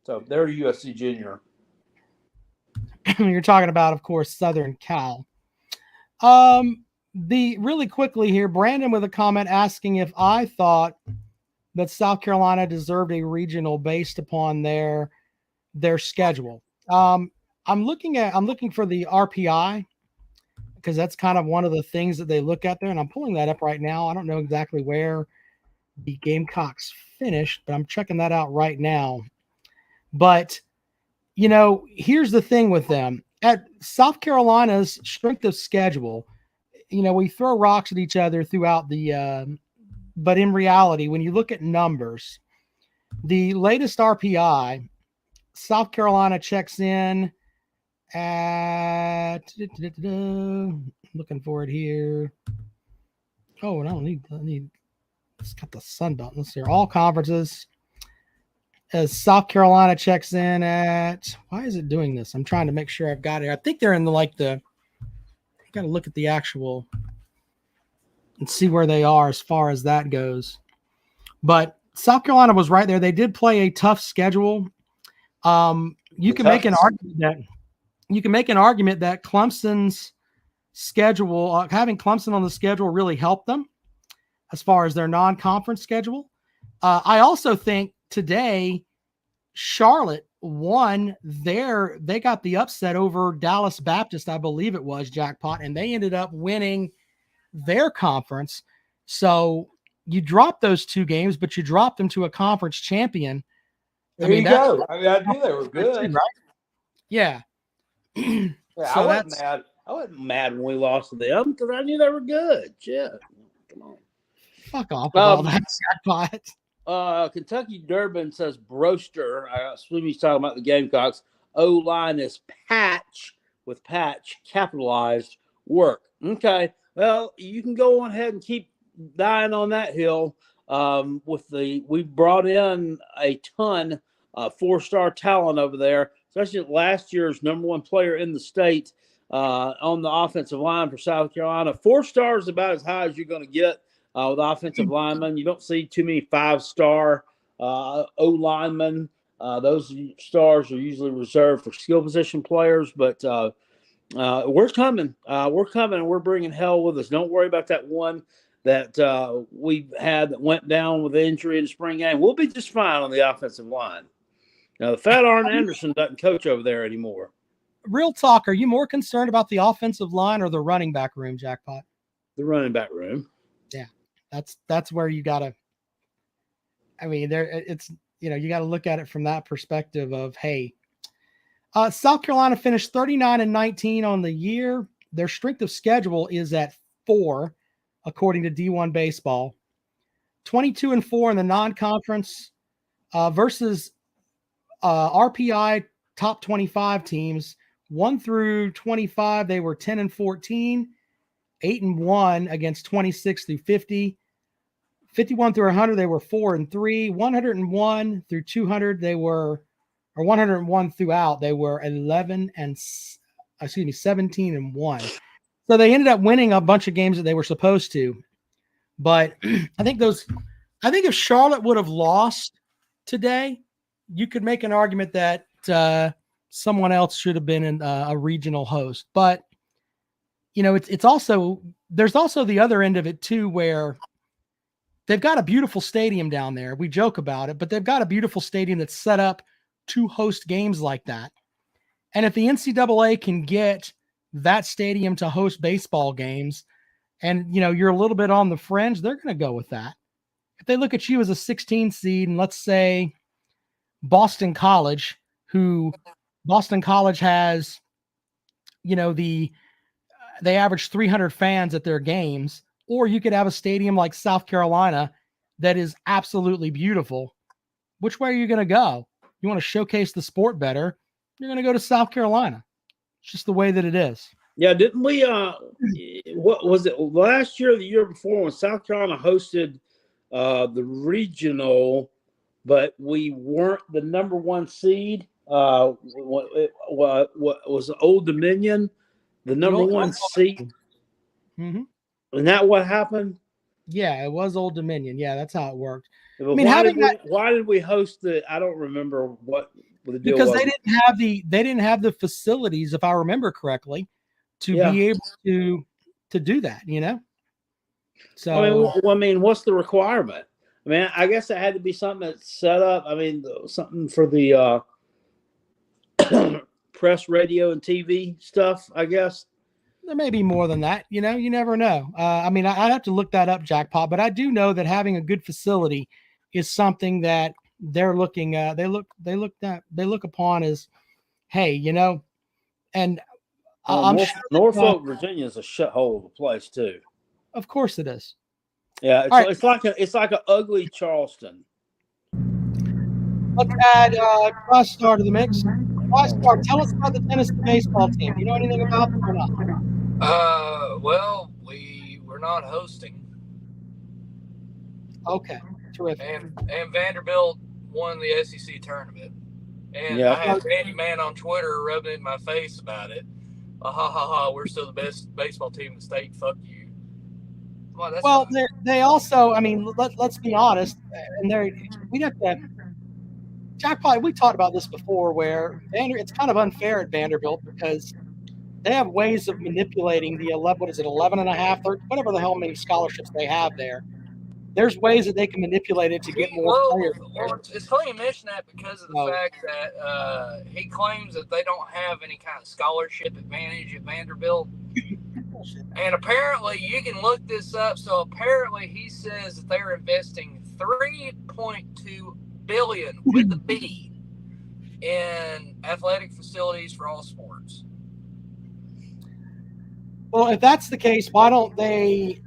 So they're USC Junior. You're talking about, of course, Southern Cal. Really quickly here, Brandon with a comment asking if I thought that South Carolina deserved a regional based upon their schedule. I'm looking for the RPI because that's kind of one of the things that they look at there, and I'm pulling that up right now. I don't know exactly where the Gamecocks finished, but I'm checking that out right now. But, you know, here's the thing with them. At South Carolina's strength of schedule, you know, we throw rocks at each other throughout the but in reality, when you look at numbers, the latest RPI, South Carolina checks in at looking for it here. Oh, and I need it's got the Sun Belt. Let's see, all conferences. As South Carolina checks in at, why is it doing this? I'm trying to make sure I've got it. I think they're in I got to look at the actual and see where they are as far as that goes. But South Carolina was right there. They did play a tough schedule. You can make an argument that Clemson's schedule, having Clemson on the schedule really helped them as far as their non-conference schedule. I also think today, Charlotte won they got the upset over Dallas Baptist, I believe it was, Jackpot, and they ended up winning their conference. So you dropped those two games, but you dropped them to a conference champion. There you go. I knew they were good. Right? Yeah. Yeah, so I wasn't mad when we lost to them because I knew they were good. Shit. Come on. Fuck off with all that, Jackpot. Kentucky Durbin says Broster. I assume he's talking about the Gamecocks. O-line is patch with patch capitalized work. Okay. Well, you can go on ahead and keep dying on that hill. We brought in a ton of 4-star talent over there, especially last year's number one player in the state on the offensive line for South Carolina. 4 stars about as high as you're going to get with offensive linemen. You don't see too many 5-star O-linemen. Those stars are usually reserved for skill position players, but we're coming. We're coming, and we're bringing hell with us. Don't worry about that one that we had that went down with injury in the spring game. We'll be just fine on the offensive line. Now, the fat Arn Anderson doesn't coach over there anymore. Real talk, are you more concerned about the offensive line or the running back room, Jackpot? The running back room. Yeah, that's where you got to – I mean, it's – you got to look at it from that perspective of, hey, South Carolina finished 39-19 on the year. Their strength of schedule is at 4, according to D1 Baseball. 22-4 in the non-conference versus RPI top 25 teams. 1 through 25, they were 10-14, 8-1 against 26 through 50. 51 through 100, they were 4-3. 101 through 200, they were, or 101 throughout, they were 17-1. So they ended up winning a bunch of games that they were supposed to. But I think if Charlotte would have lost today, you could make an argument that someone else should have been in a regional host. But it's also, there's also the other end of it too, where they've got a beautiful stadium down there. We joke about it, but they've got a beautiful stadium that's set up to host games like that. And if the NCAA can get that stadium to host baseball games, and you're a little bit on the fringe, they're going to go with that. If they look at you as a 16 seed, and let's say Boston College, who Boston College has, they average 300 fans at their games, or you could have a stadium like South Carolina that is absolutely beautiful. Which way are you going to go? You want to showcase the sport better, you're going to go to South Carolina. It's just the way that it is. Yeah, didn't we what was it, last year or the year before, when South Carolina hosted the regional, but we weren't the number 1 seed? What was Old Dominion the number 1 seed? Mm-hmm. Isn't that what happened? Yeah, it was Old Dominion. Yeah, that's how it worked. But why did we host the? I don't remember what the deal was. Because they didn't have the facilities, if I remember correctly, to be able to do that. So I mean, what's the requirement? I mean, I guess it had to be something that's set up. I mean, something for the press, radio, and TV stuff, I guess. There may be more than that. You never know. I mean, I'd have to look that up, Jackpot, but I do know that having a good facility is something that they're looking at. They look upon as, hey, and Norfolk, Virginia is a shithole of a place too. Of course it is. Yeah, it's like an ugly Charleston. Let's add Cross-Star to the mix. Cross-Star, tell us about the Tennessee baseball team. Do you know anything about them or not? Well, we're not hosting. Okay, terrific. And Vanderbilt won the SEC tournament. And Yeah. I had Randy Man on Twitter rubbing it in my face about it. We're still the best baseball team in the state. Fuck you. Well, they also, I mean, let's be honest, and we'd have to. Jackpot, we talked about this before, where it's kind of unfair at Vanderbilt because they have ways of manipulating the 11 and a half, whatever the hell many scholarships they have there. There's ways that they can manipulate it to get more players. Well, it's funny you mention that because of the fact that he claims that they don't have any kind of scholarship advantage at Vanderbilt. And apparently, you can look this up. So apparently, he says that they're investing $3.2 billion with a B in athletic facilities for all sports. Well, if that's the case, why don't they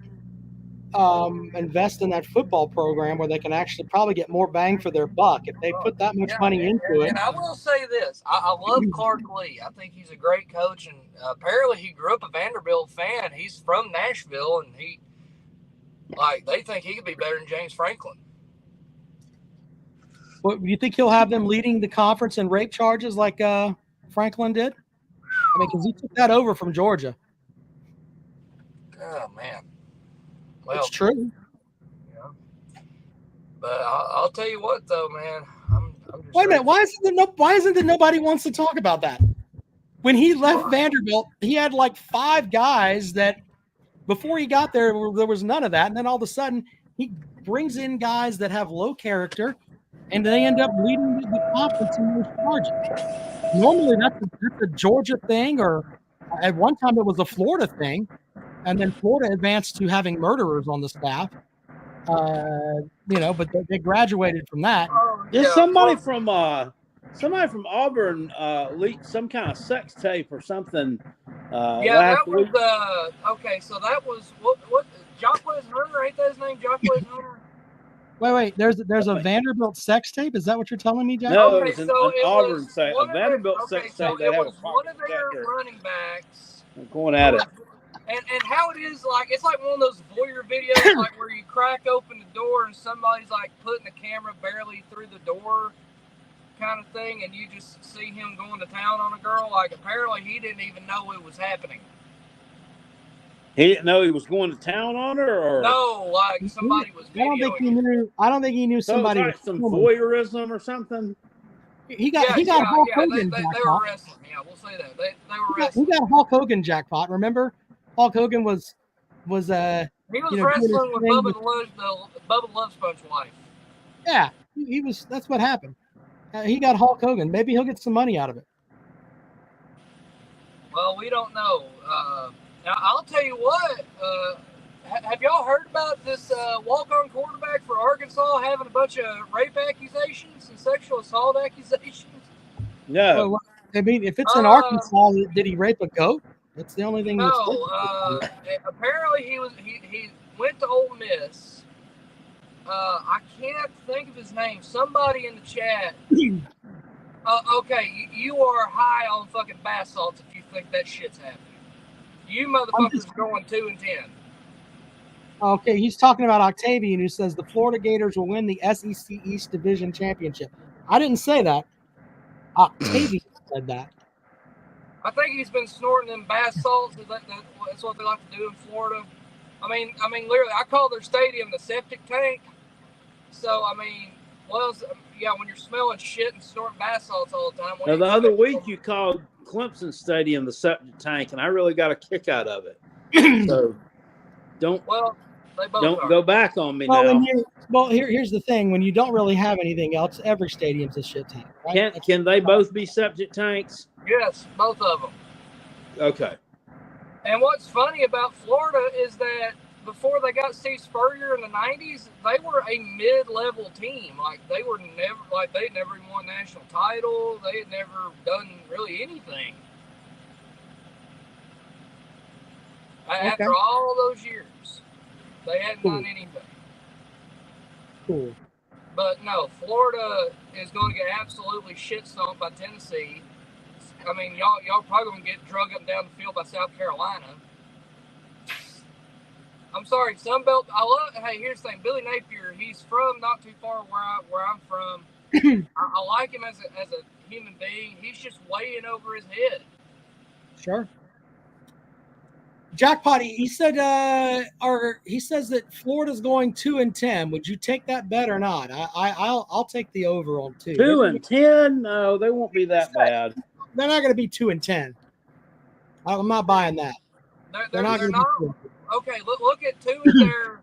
invest in that football program where they can actually probably get more bang for their buck if they put that much money into it? And I will say this. I love Clark Lee. I think he's a great coach, and apparently he grew up a Vanderbilt fan. He's from Nashville, and they think he could be better than James Franklin. Well, you think he'll have them leading the conference in rape charges like Franklin did? I mean, because he took that over from Georgia. Oh, man. Well, it's true. Yeah. But I'll tell you what, though, man. I'm just Wait a minute. Why isn't it nobody wants to talk about that? When he left Vanderbilt, he had like 5 guys that before he got there was none of that. And then all of a sudden, he brings in guys that have low character, and they end up leading the conference in those charges. Normally, that's a Georgia thing, or at one time it was a Florida thing, and then Florida advanced to having murderers on the staff. But they graduated from that. Did somebody from Auburn leaked some kind of sex tape or something? That was okay. So that was what Jacques Hunter, ain't that his name? Jacques Hunter. Wait. There's a Vanderbilt sex tape. Is that what you're telling me, Jack? No, it was an Auburn sex, a Vanderbilt sex tape. It was one of their running backs going at it. And how it is, like, it's like one of those voyeur videos, like where you crack open the door and somebody's like putting the camera barely through the door kind of thing, and you just see him going to town on a girl. Like, apparently he didn't even know it was happening. He didn't know he was going to town on her, or no, like somebody was videoing. I don't think he knew somebody. So it was like some voyeurism or something. He got Hulk Hogan. They were wrestling. Yeah, we'll say that they were wrestling. He got Hulk Hogan jackpot. Remember, Hulk Hogan was he was wrestling with Bubba Love Sponge's wife. Yeah, he was. That's what happened. He got Hulk Hogan. Maybe he'll get some money out of it. Well, we don't know. Now, I'll tell you what. Have y'all heard about this walk-on quarterback for Arkansas having a bunch of rape accusations and sexual assault accusations? No. Well, I mean, if it's in Arkansas, did he rape a goat? That's the only thing. No. Apparently, he went to Ole Miss. I can't think of his name. Somebody in the chat. Okay, you are high on fucking bath salts if you think that shit's happening. You motherfuckers are going 2-10. Okay, he's talking about Octavian, who says the Florida Gators will win the SEC East Division Championship. I didn't say that. Octavian said that. I think he's been snorting them bath salts. That's what they like to do in Florida. I mean, literally, I call their stadium the septic tank. So, I mean, when you're smelling shit and snorting bath salts all the time. Now, the other week you called Clemson Stadium the septic tank, and I really got a kick out of it. So, don't go back on me now. Here's the thing: when you don't really have anything else, every stadium's a shit tank. Right? Can they both be septic tanks? Yes, both of them. Okay. And what's funny about Florida is that before they got Steve Spurrier in the 90s, they were a mid-level team. Like, they'd never even won a national title. They had never done really anything. Okay. After all those years, they hadn't done anything. Cool. But no, Florida is going to get absolutely shit stomped by Tennessee. I mean, y'all probably going to get drug up and down the field by South Carolina. I'm sorry, Sunbelt. Hey, here's the thing. Billy Napier, he's from not too far where I'm from. I like him as a human being. He's just way in over his head. Sure. Jackpot, he said, he says that Florida's going 2-10. Would you take that bet or not? I'll take the over on 2. 2-10? No, they won't be that bad. They're not going to be 2-10. I'm not buying that. They're not. Okay, look at 2 of their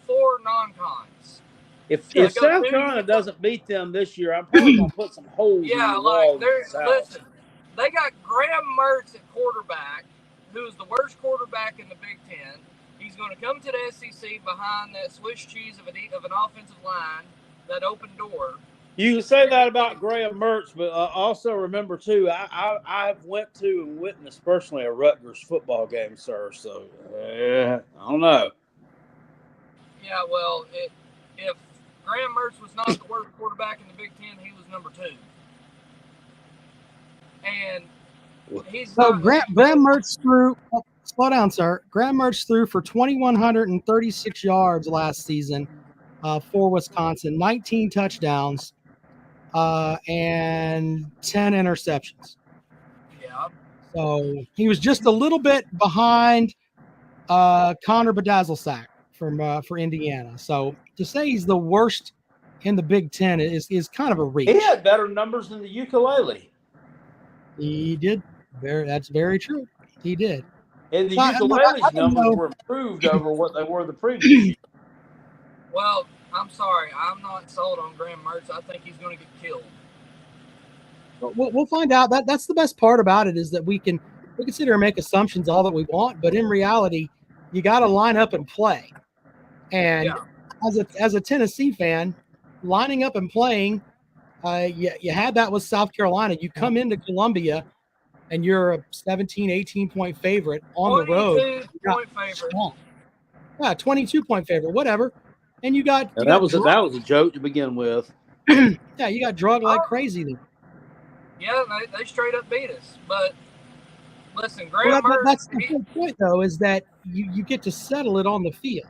4 non-cons. If South Carolina doesn't beat them this year, I'm probably going to put some holes in the wall. Listen, they got Graham Mertz at quarterback, who's the worst quarterback in the Big Ten. He's going to come to the SEC behind that Swiss cheese of an offensive line, that open door. You can say that about Graham Mertz, but also remember, too, I've went to and witnessed personally a Rutgers football game, sir. So, I don't know. Yeah, well, if Graham Mertz was not the worst quarterback in the Big Ten, he was number 2. And he's Graham Mertz threw. Slow down, sir. Graham Mertz threw for 2,136 yards last season for Wisconsin, 19 touchdowns, and 10 interceptions. Yeah. So he was just a little bit behind Connor Bedazzlesack for Indiana. So to say he's the worst in the Big Ten is kind of a reach. He had better numbers than the ukulele. He did. That's very true. He did. And the So ukulele's numbers were improved over what they were the previous year. Well, I'm sorry. I'm not sold on Graham Mertz. I think he's going to get killed. We'll find out. That's the best part about it, is that we can sit here and make assumptions all that we want, but in reality, you got to line up and play. And as a Tennessee fan, lining up and playing, you had that with South Carolina. You come into Columbia, and you're a 17, 18-point favorite on the road. 22-point favorite. Yeah, 22-point favorite, whatever. And that was a joke to begin with. Yeah, you got drugged like crazy then. Yeah, they straight up beat us. But listen, Graham Mertz. That's the whole point, though, is that you get to settle it on the field.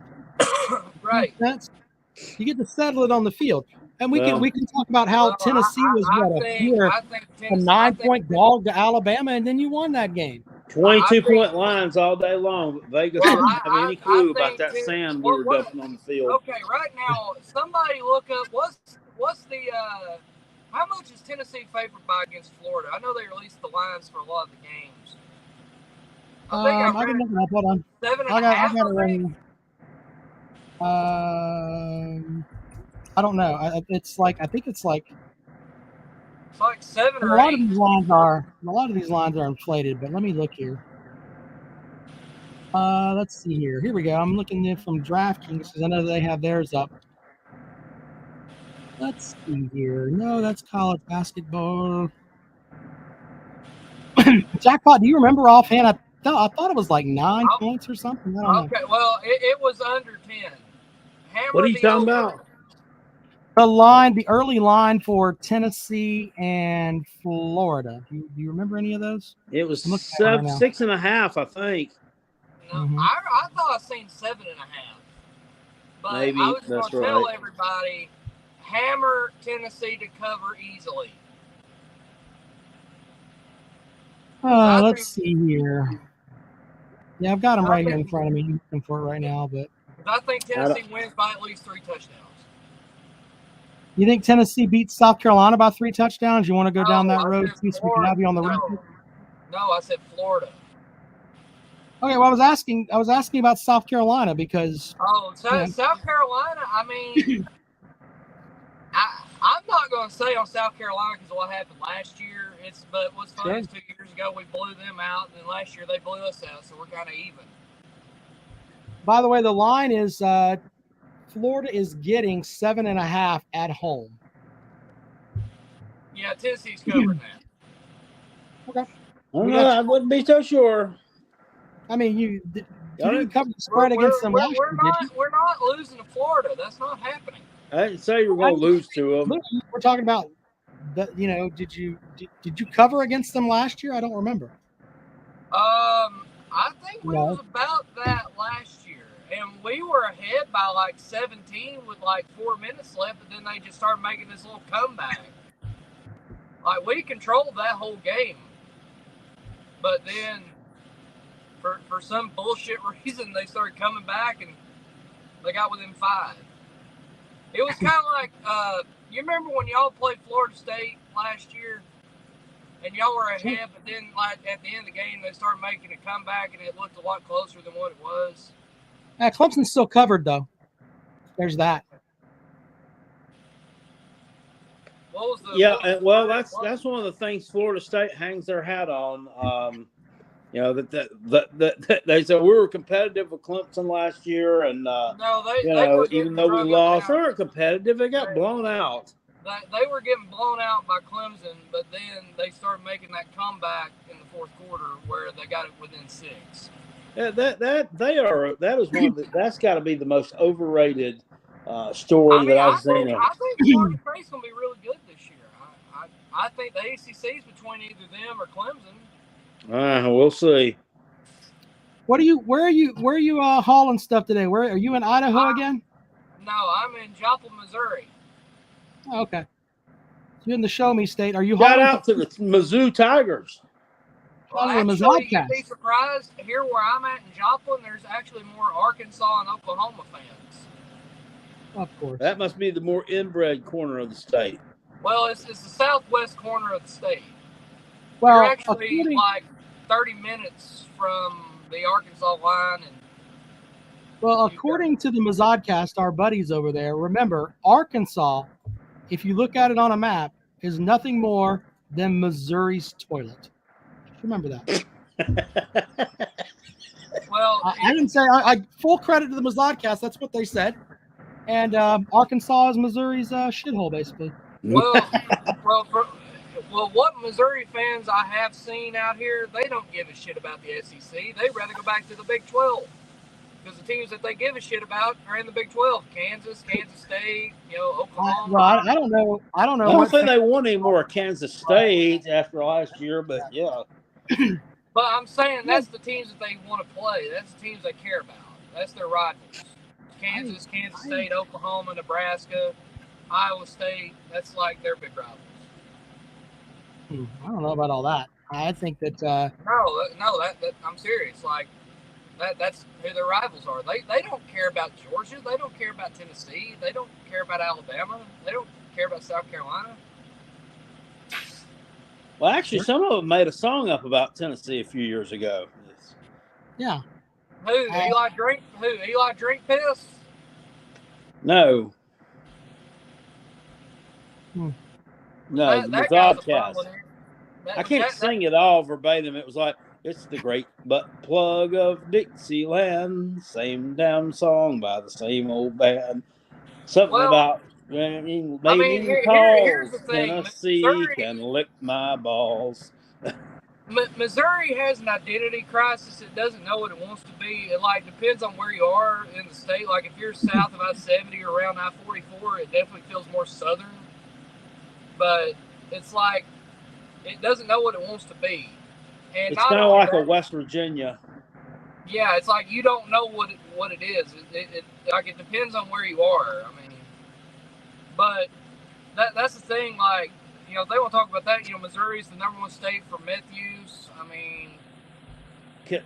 Right. You get to settle it on the field. And we can talk about how Tennessee was a 9-point dog to Alabama, and then you won that game. 22-point lines all day long. But Vegas doesn't have any clue about that sand we were dumping on the field. Okay, right now, somebody look up what's the how much is Tennessee favored by against Florida? I know they released the lines for a lot of the games. I can look it up. Hold on. 7.5. I got it running. I don't know. I think it's like it's like 7 or 8. A lot of these lines are inflated, but let me look here. Let's see here. Here we go. I'm looking at from DraftKings because I know they have theirs up. Let's see here. No, that's college basketball. Jackpot, do you remember offhand? I thought it was like 9 points or something. I don't know. Okay, well, it was under 10. What are you talking about? The early line for Tennessee and Florida. Do you remember any of those? It was 6.5, I think. No, I thought I seen 7.5. But maybe I was going that's to right. tell everybody, hammer Tennessee to cover easily. Let's see here. Yeah, I've got them right here in front of me. I'm looking for it right now, but I think Tennessee wins by at least 3 touchdowns. You think Tennessee beats South Carolina by 3 touchdowns? You want to go down that road too, so we can have you on the record? No, I said Florida. Okay, well, I was asking about South Carolina because. South Carolina. I mean, I'm not going to say on South Carolina because of what happened last year. But what's funny is 2 years ago we blew them out, and then last year they blew us out, so we're kind of even. By the way, the line is Florida is getting 7.5 at home. Yeah, Tennessee's covering that. Okay. I wouldn't be so sure. I mean, you didn't cover the spread against them last year, did you? We're not losing to Florida. That's not happening. I didn't say you were going to lose to them. We're talking about did you cover against them last year? I don't remember. I think we was about that last year, and we were ahead by like 17 with like 4 minutes left, but then they just started making this little comeback. Like, we controlled that whole game, but then for some bullshit reason they started coming back and they got within 5. It was kind of like you remember when y'all played Florida State last year and y'all were ahead, but then like at the end of the game they started making a comeback and it looked a lot closer than what it was. Clemson's still covered though. There's that. What was that's one of the things Florida State hangs their hat on. That they said we were competitive with Clemson last year, and even though we lost, they were competitive. They got blown out. They were getting blown out by Clemson, but then they started making that comeback in the fourth quarter where they got it within 6. Yeah, that's got to be the most overrated story that I've seen. I think Florida State's going to be really good this year. I think the ACC is between either them or Clemson. We'll see. Where are you hauling stuff today? Where are you in Idaho again? No, I'm in Joplin, Missouri. Oh, okay. You're in the Show Me State. Are you Shout out to the Mizzou Tigers? Well, actually, you'd be surprised. Here where I'm at in Joplin, there's actually more Arkansas and Oklahoma fans. Of course. That must be the more inbred corner of the state. Well, it's the southwest corner of the state. Well, You're actually like 30 minutes from the Arkansas line. According to the Mazodcast, our buddies over there, remember, Arkansas, if you look at it on a map, is nothing more than Missouri's toilet. Remember that. Well, I didn't say, I full credit to the Mazodcast. That's what they said. And Arkansas is Missouri's shithole, basically. Well, what Missouri fans I have seen out here, they don't give a shit about the SEC. They'd rather go back to the Big 12 because the teams that they give a shit about are in the Big 12: Kansas, Kansas State, Oklahoma. Well, I don't know. I don't think they won any more Kansas State after last year, but yeah. But I'm saying that's the teams that they want to play. That's the teams they care about. That's their rivals. Kansas, Kansas State, Oklahoma, Nebraska, Iowa State. That's like their big rivals. I don't know about all that. I think that that I'm serious. Like that's who their rivals are. They don't care about Georgia. They don't care about Tennessee. They don't care about Alabama. They don't care about South Carolina. Well, actually, some of them made a song up about Tennessee a few years ago. Yeah. Who? Eli Drink Piss? No. Hmm. No, the podcast. I can't sing it all verbatim. It was like, it's the great butt plug of Dixieland. Same damn song by the same old band. Something about here's the thing. Tennessee can lick my balls. Missouri has an identity crisis. It doesn't know what it wants to be. It depends on where you are in the state. Like if you're south of I-70 or around I-44, it definitely feels more southern. But it's like it doesn't know what it wants to be. And it's kind of like a West Virginia. Yeah, it's like you don't know what it is. It depends on where you are. I mean, but that's the thing. Like, they want to talk about that. Missouri's the #1 state for meth use. I mean,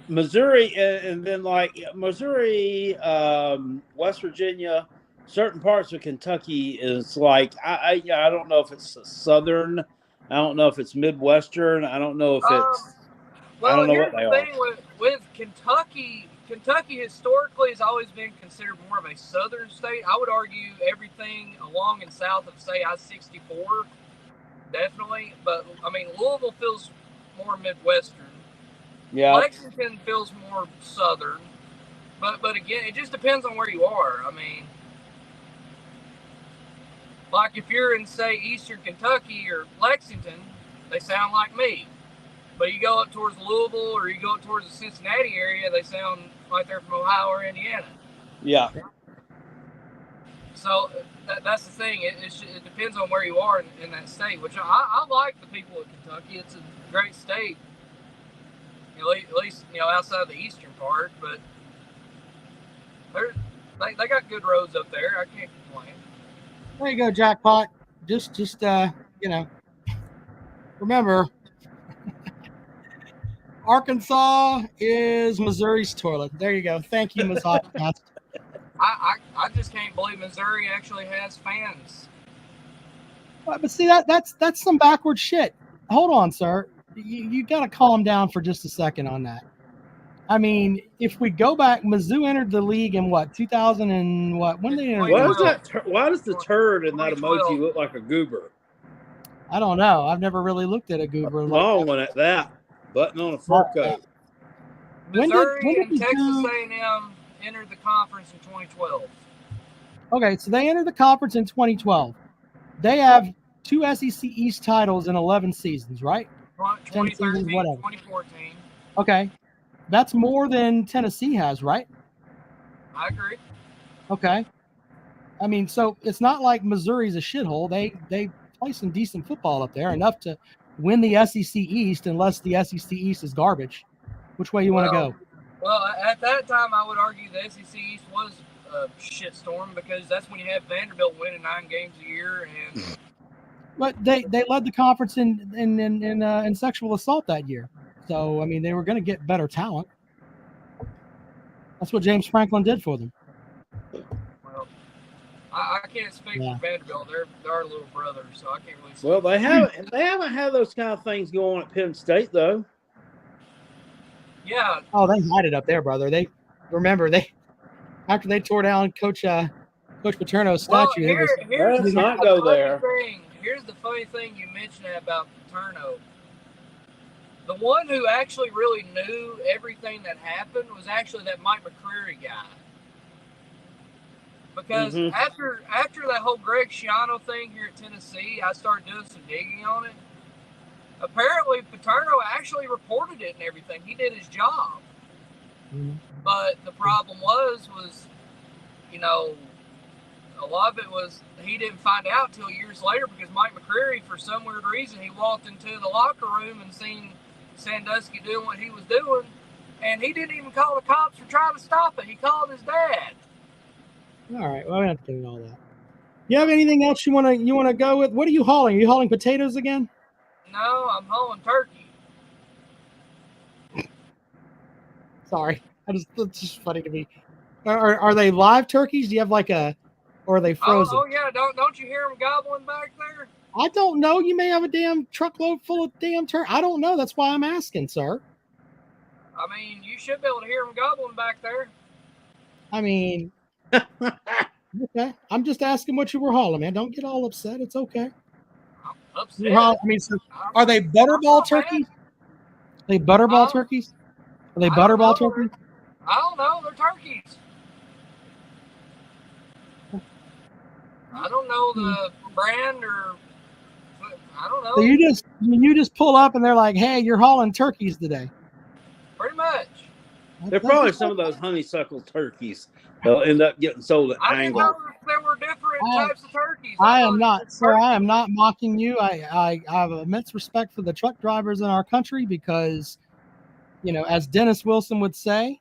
Missouri, and then Missouri, West Virginia, certain parts of Kentucky is like I don't know if it's southern. I don't know if it's Midwestern. I don't know if it's. Well, I don't know here's what they the thing with Kentucky. Kentucky historically has always been considered more of a southern state. I would argue everything along and south of, say, I-64, definitely. But, I mean, Louisville feels more Midwestern. Yeah. Lexington feels more southern. But again, it just depends on where you are. I mean, like if you're in, say, eastern Kentucky or Lexington, they sound like me. But you go up towards Louisville or you go up towards the Cincinnati area, they sound like they're from Ohio or Indiana. Yeah. So that's the thing. It depends on where you are in that state, which I like the people of Kentucky. It's a great state, at least outside of the eastern part. But they got good roads up there. I can't complain. There you go, jackpot. Just remember. Arkansas is Missouri's toilet. There you go. Thank you, Ms. Hopkins. I just can't believe Missouri actually has fans. But see, that's some backward shit. Hold on, sir. You got to calm down for just a second on that. I mean, if we go back, Mizzou entered the league in 2000 and what? When they entered? Why does the turd in that emoji look like a goober? I don't know. I've never really looked at a goober. Long one at that. Button on a fur coat. Missouri and Texas A&M entered the conference in 2012. Okay, so they entered the conference in 2012. They have 2 SEC East titles in 11 seasons, right? 2013, 2014. Okay, that's more than Tennessee has, right? I agree. Okay. I mean, so it's not like Missouri's a shithole. They play some decent football up there, enough to win the SEC East, unless the SEC East is garbage. Which way you want to go? Well, at that time, I would argue the SEC East was a shitstorm because that's when you had Vanderbilt winning 9 games a year. But they led the conference in sexual assault that year. So, I mean, they were going to get better talent. That's what James Franklin did for them. Well, I can't speak for Vanderbilt. They're our little brothers, so I can't really speak. Well, they haven't had those kind of things go on at Penn State, though. Yeah. Oh, they hide it up there, brother. After they tore down Coach Paterno's statue. Let's not go there. Here's the funny thing you mentioned about Paterno. The one who actually really knew everything that happened was actually that Mike McCreary guy. Because after that whole Greg Schiano thing here at Tennessee, I started doing some digging on it. Apparently, Paterno actually reported it and everything. He did his job. But the problem was, you know, a lot of it was he didn't find out till years later because Mike McCreary, for some weird reason, he walked into the locker room and seen Sandusky doing what he was doing, and he didn't even call the cops for trying to stop it. He called his dad. All right, well, we don't have to do all that. You have anything else you want to go with? What are you hauling? Are you hauling potatoes again? No, I'm hauling turkey. Sorry, it's just funny to me. Are they live turkeys? Do you have or are they frozen? Oh yeah, don't you hear them gobbling back there? I don't know. You may have a damn truckload full of damn turkey. I don't know. That's why I'm asking, sir. I mean, you should be able to hear them gobbling back there. I mean, okay. I'm just asking what you were hauling, man. Don't get all upset. It's okay. I'm upset. Are they butterball turkeys? Are they butterball turkeys? Are they butterball turkeys? I don't know. They're turkeys. I don't know the brand or I don't know. So you just pull up and they're like, "Hey, you're hauling turkeys today." Pretty much. They're probably some of those honeysuckle turkeys. They'll end up getting sold at I didn't know Angle. there were different types of turkeys. I am not, sir. I am not mocking you. I have immense respect for the truck drivers in our country because, you know, as Dennis Wilson would say,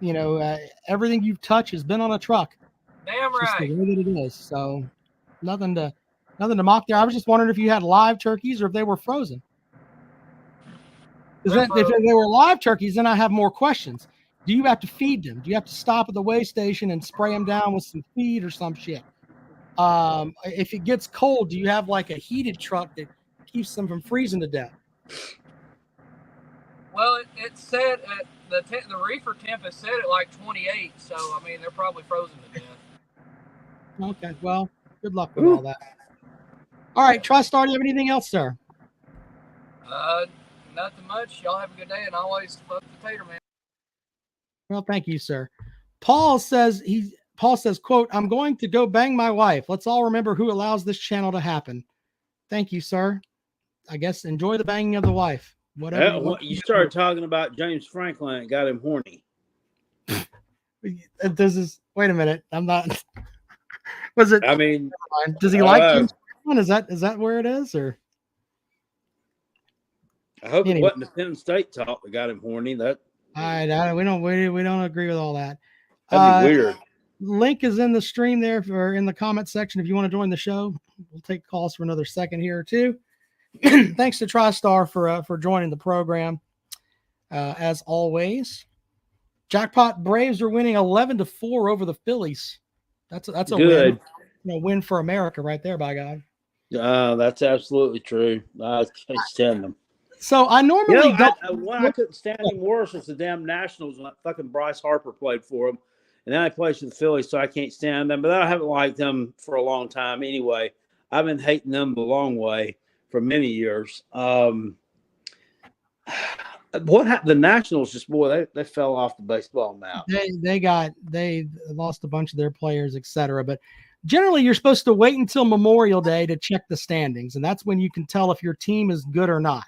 you know, everything you've touched has been on a truck. Damn It's right. just the way that it is. So nothing to mock there. I was just wondering if you had live turkeys or if they were frozen. If they were live turkeys, then I have more questions. Do you have to feed them? Do you have to stop at the weigh station and spray them down with some feed or some shit? If it gets cold, do you have like a heated truck that keeps them from freezing to death? Well, it said at the reefer temp is set at like 28, so I mean they're probably frozen to death. Okay, well, good luck with all that. All right, TriStar, do you have anything else, sir? Nothing much. Y'all have a good day, and always love potato man. Well, thank you, sir. Paul says, quote, "I'm going to go bang my wife. Let's all remember who allows this channel to happen." Thank you, sir. I guess enjoy the banging of the wife. Whatever. You started talking about James Franklin. It got him horny. Wait a minute. I'm not. Was it? I mean, does he like James Franklin? Is that where it is, or? I hope it wasn't the Penn State talk that got him horny. We don't agree with all that. That'd be weird. Link is in the stream there or in the comment section if you want to join the show. We'll take calls for another second here or two. Thanks to TriStar for joining the program. As always, Jackpot Braves are winning 11-4 over the Phillies. That's a good win for America right there, by God. That's absolutely true. I can't stand them. So I normally one I couldn't stand him worse was the damn Nationals when fucking Bryce Harper played for them. And then I played for the Phillies, so I can't stand them. But I haven't liked them for a long time anyway. I've been hating them the long way for many years. What happened? The Nationals they fell off the baseball map. They lost a bunch of their players, etc. But generally, you're supposed to wait until Memorial Day to check the standings, and that's when you can tell if your team is good or not.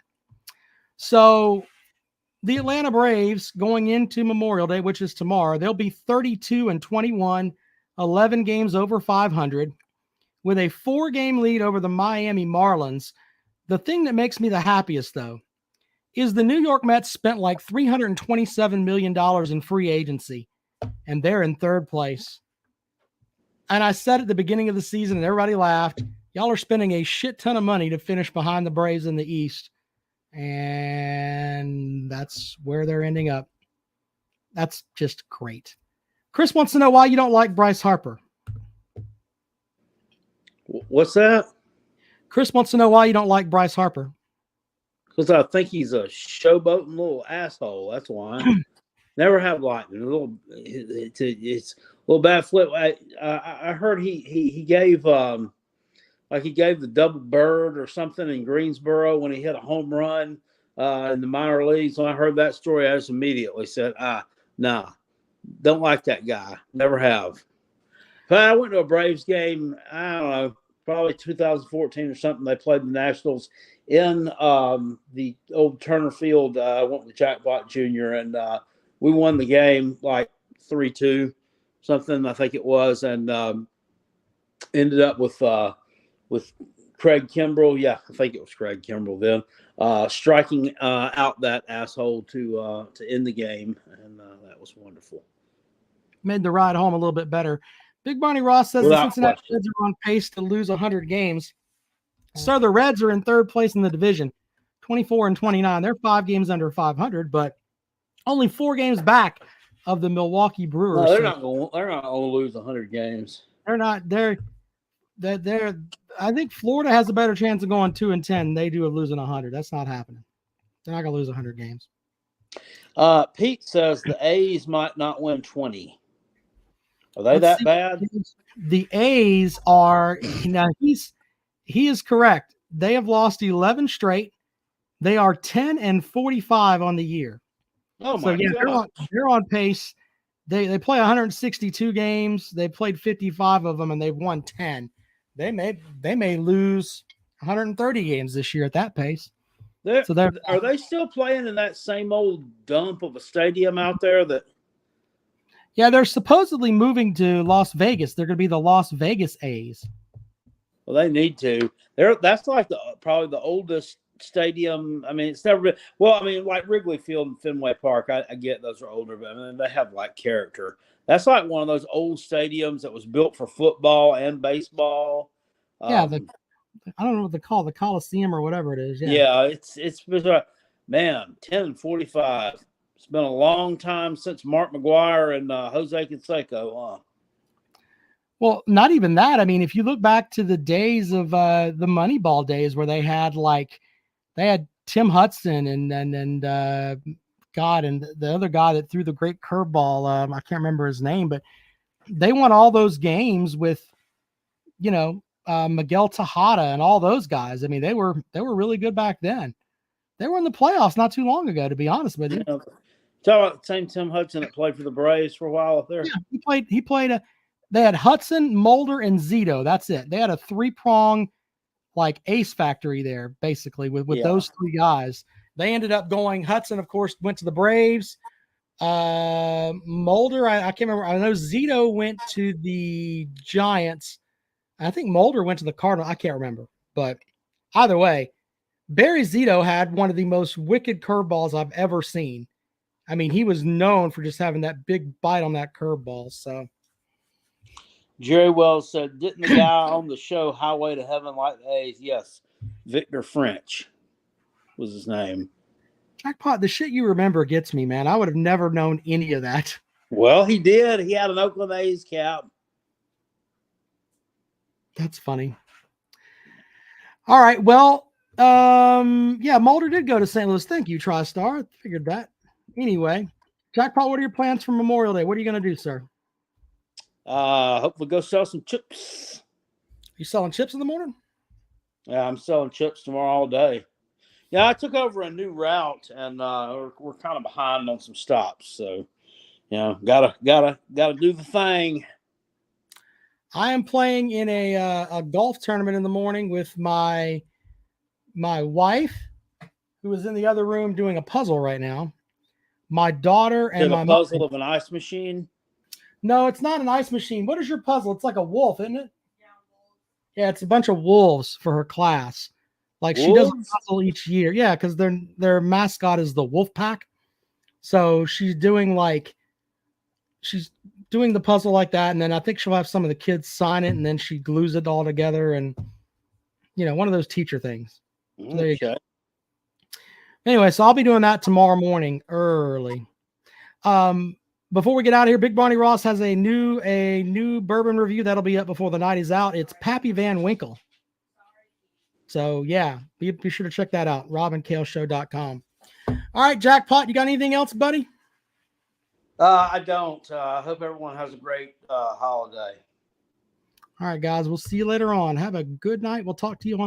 So the Atlanta Braves going into Memorial Day, which is tomorrow, they'll be 32-21, 11 games over 500, with a 4-game lead over the Miami Marlins. The thing that makes me the happiest, though, is the New York Mets spent like $327 million in free agency, and they're in third place. And I said at the beginning of the season, and everybody laughed, y'all are spending a shit ton of money to finish behind the Braves in the East. And that's where they're ending up. That's just great. Chris wants to know why you don't like Bryce Harper. What's that? Chris wants to know why you don't like Bryce Harper. Because I think he's a showboating little asshole. That's why. Never have liked him. It's a little bad flip. I heard he gave he gave the double bird or something in Greensboro when he hit a home run in the minor leagues. When I heard that story, I just immediately said, nah, don't like that guy. Never have. But I went to a Braves game, I don't know, probably 2014 or something. They played the Nationals in the old Turner Field. I went with Jack Black Jr., and we won the game like 3-2, something I think it was, and ended up with Craig Kimbrell. Yeah, I think it was Craig Kimbrell then, striking out that asshole to end the game, and that was wonderful. Made the ride home a little bit better. Big Barney Ross says the Cincinnati Reds are on pace to lose 100 games. So the Reds are in third place in the division, 24-29. They're 5 games under 500, but only 4 games back of the Milwaukee Brewers. No, they're not going to lose 100 games. They're not. They're. I think Florida has a better chance of going 2-10. They do of losing 100. That's not happening. They're not going to lose 100 games. Pete says the A's might not win 20. Are they that bad? The A's are. Now he is correct. They have lost 11 straight. They are 10-45 on the year. Oh my God! They're on pace. They play 162 games. They played 55 of them, and they've won 10. They may lose 130 games this year at that pace. Are they still playing in that same old dump of a stadium out there? Yeah, they're supposedly moving to Las Vegas. They're going to be the Las Vegas A's. Well, they need to. That's like probably the oldest stadium. I mean, it's never been. Well, I mean, like Wrigley Field and Fenway Park. I get those are older, but I mean, they have like character. That's like one of those old stadiums that was built for football and baseball. Yeah, I don't know what they call the Coliseum or whatever it is. Yeah, it's man, 10-45. It's been a long time since Mark McGuire and Jose Canseco, huh? Well, not even that. I mean, if you look back to the days of the Moneyball days where they had Tim Hudson and the other guy that threw the great curveball, I can't remember his name, but they won all those games with, Miguel Tejada and all those guys. I mean, they were really good back then. They were in the playoffs not too long ago, to be honest with you. Talk about the same Tim Hudson that played for the Braves for a while up there. Yeah, he played they had Hudson, Mulder, and Zito. That's it. They had a 3-prong ace factory there, basically, with those 3 guys. They ended up going. Hudson, of course, went to the Braves. Mulder, I can't remember. I know Zito went to the Giants. I think Mulder went to the Cardinals. I can't remember. But either way, Barry Zito had one of the most wicked curveballs I've ever seen. I mean, he was known for just having that big bite on that curveball. So Jerry Wells said, didn't the guy on the show Highway to Heaven like the A's? Yes. Victor French was his name. Jackpot, the shit you remember gets me, man. I would have never known any of that. Well, he did. He had an Oakland A's cap. That's funny. All right. Well, Mulder did go to St. Louis. Thank you, TriStar. I figured that. Anyway, Jackpot, what are your plans for Memorial Day? What are you going to do, sir? Hopefully go sell some chips. You selling chips in the morning? Yeah, I'm selling chips tomorrow all day. Yeah, I took over a new route, and we're kind of behind on some stops. So, gotta do the thing. I am playing in a golf tournament in the morning with my wife, who is in the other room doing a puzzle right now. My daughter and my puzzle of an ice machine. No, it's not an ice machine. What is your puzzle? It's like a wolf, isn't it? Yeah, it's a bunch of wolves for her class. She does a puzzle each year. Yeah, because their mascot is the wolf pack. So she's doing the puzzle like that, and then I think she'll have some of the kids sign it, and then she glues it all together, and one of those teacher things. So there you go. Anyway, so I'll be doing that tomorrow morning early. before we get out of here, Big Barney Ross has a new bourbon review that'll be up before the night is out. It's Pappy Van Winkle. So yeah, be sure to check that out. RobandKaleShow.com. All right, Jackpot, you got anything else, buddy? I don't. I hope everyone has a great holiday. All right, guys, we'll see you later on. Have a good night. We'll talk to you on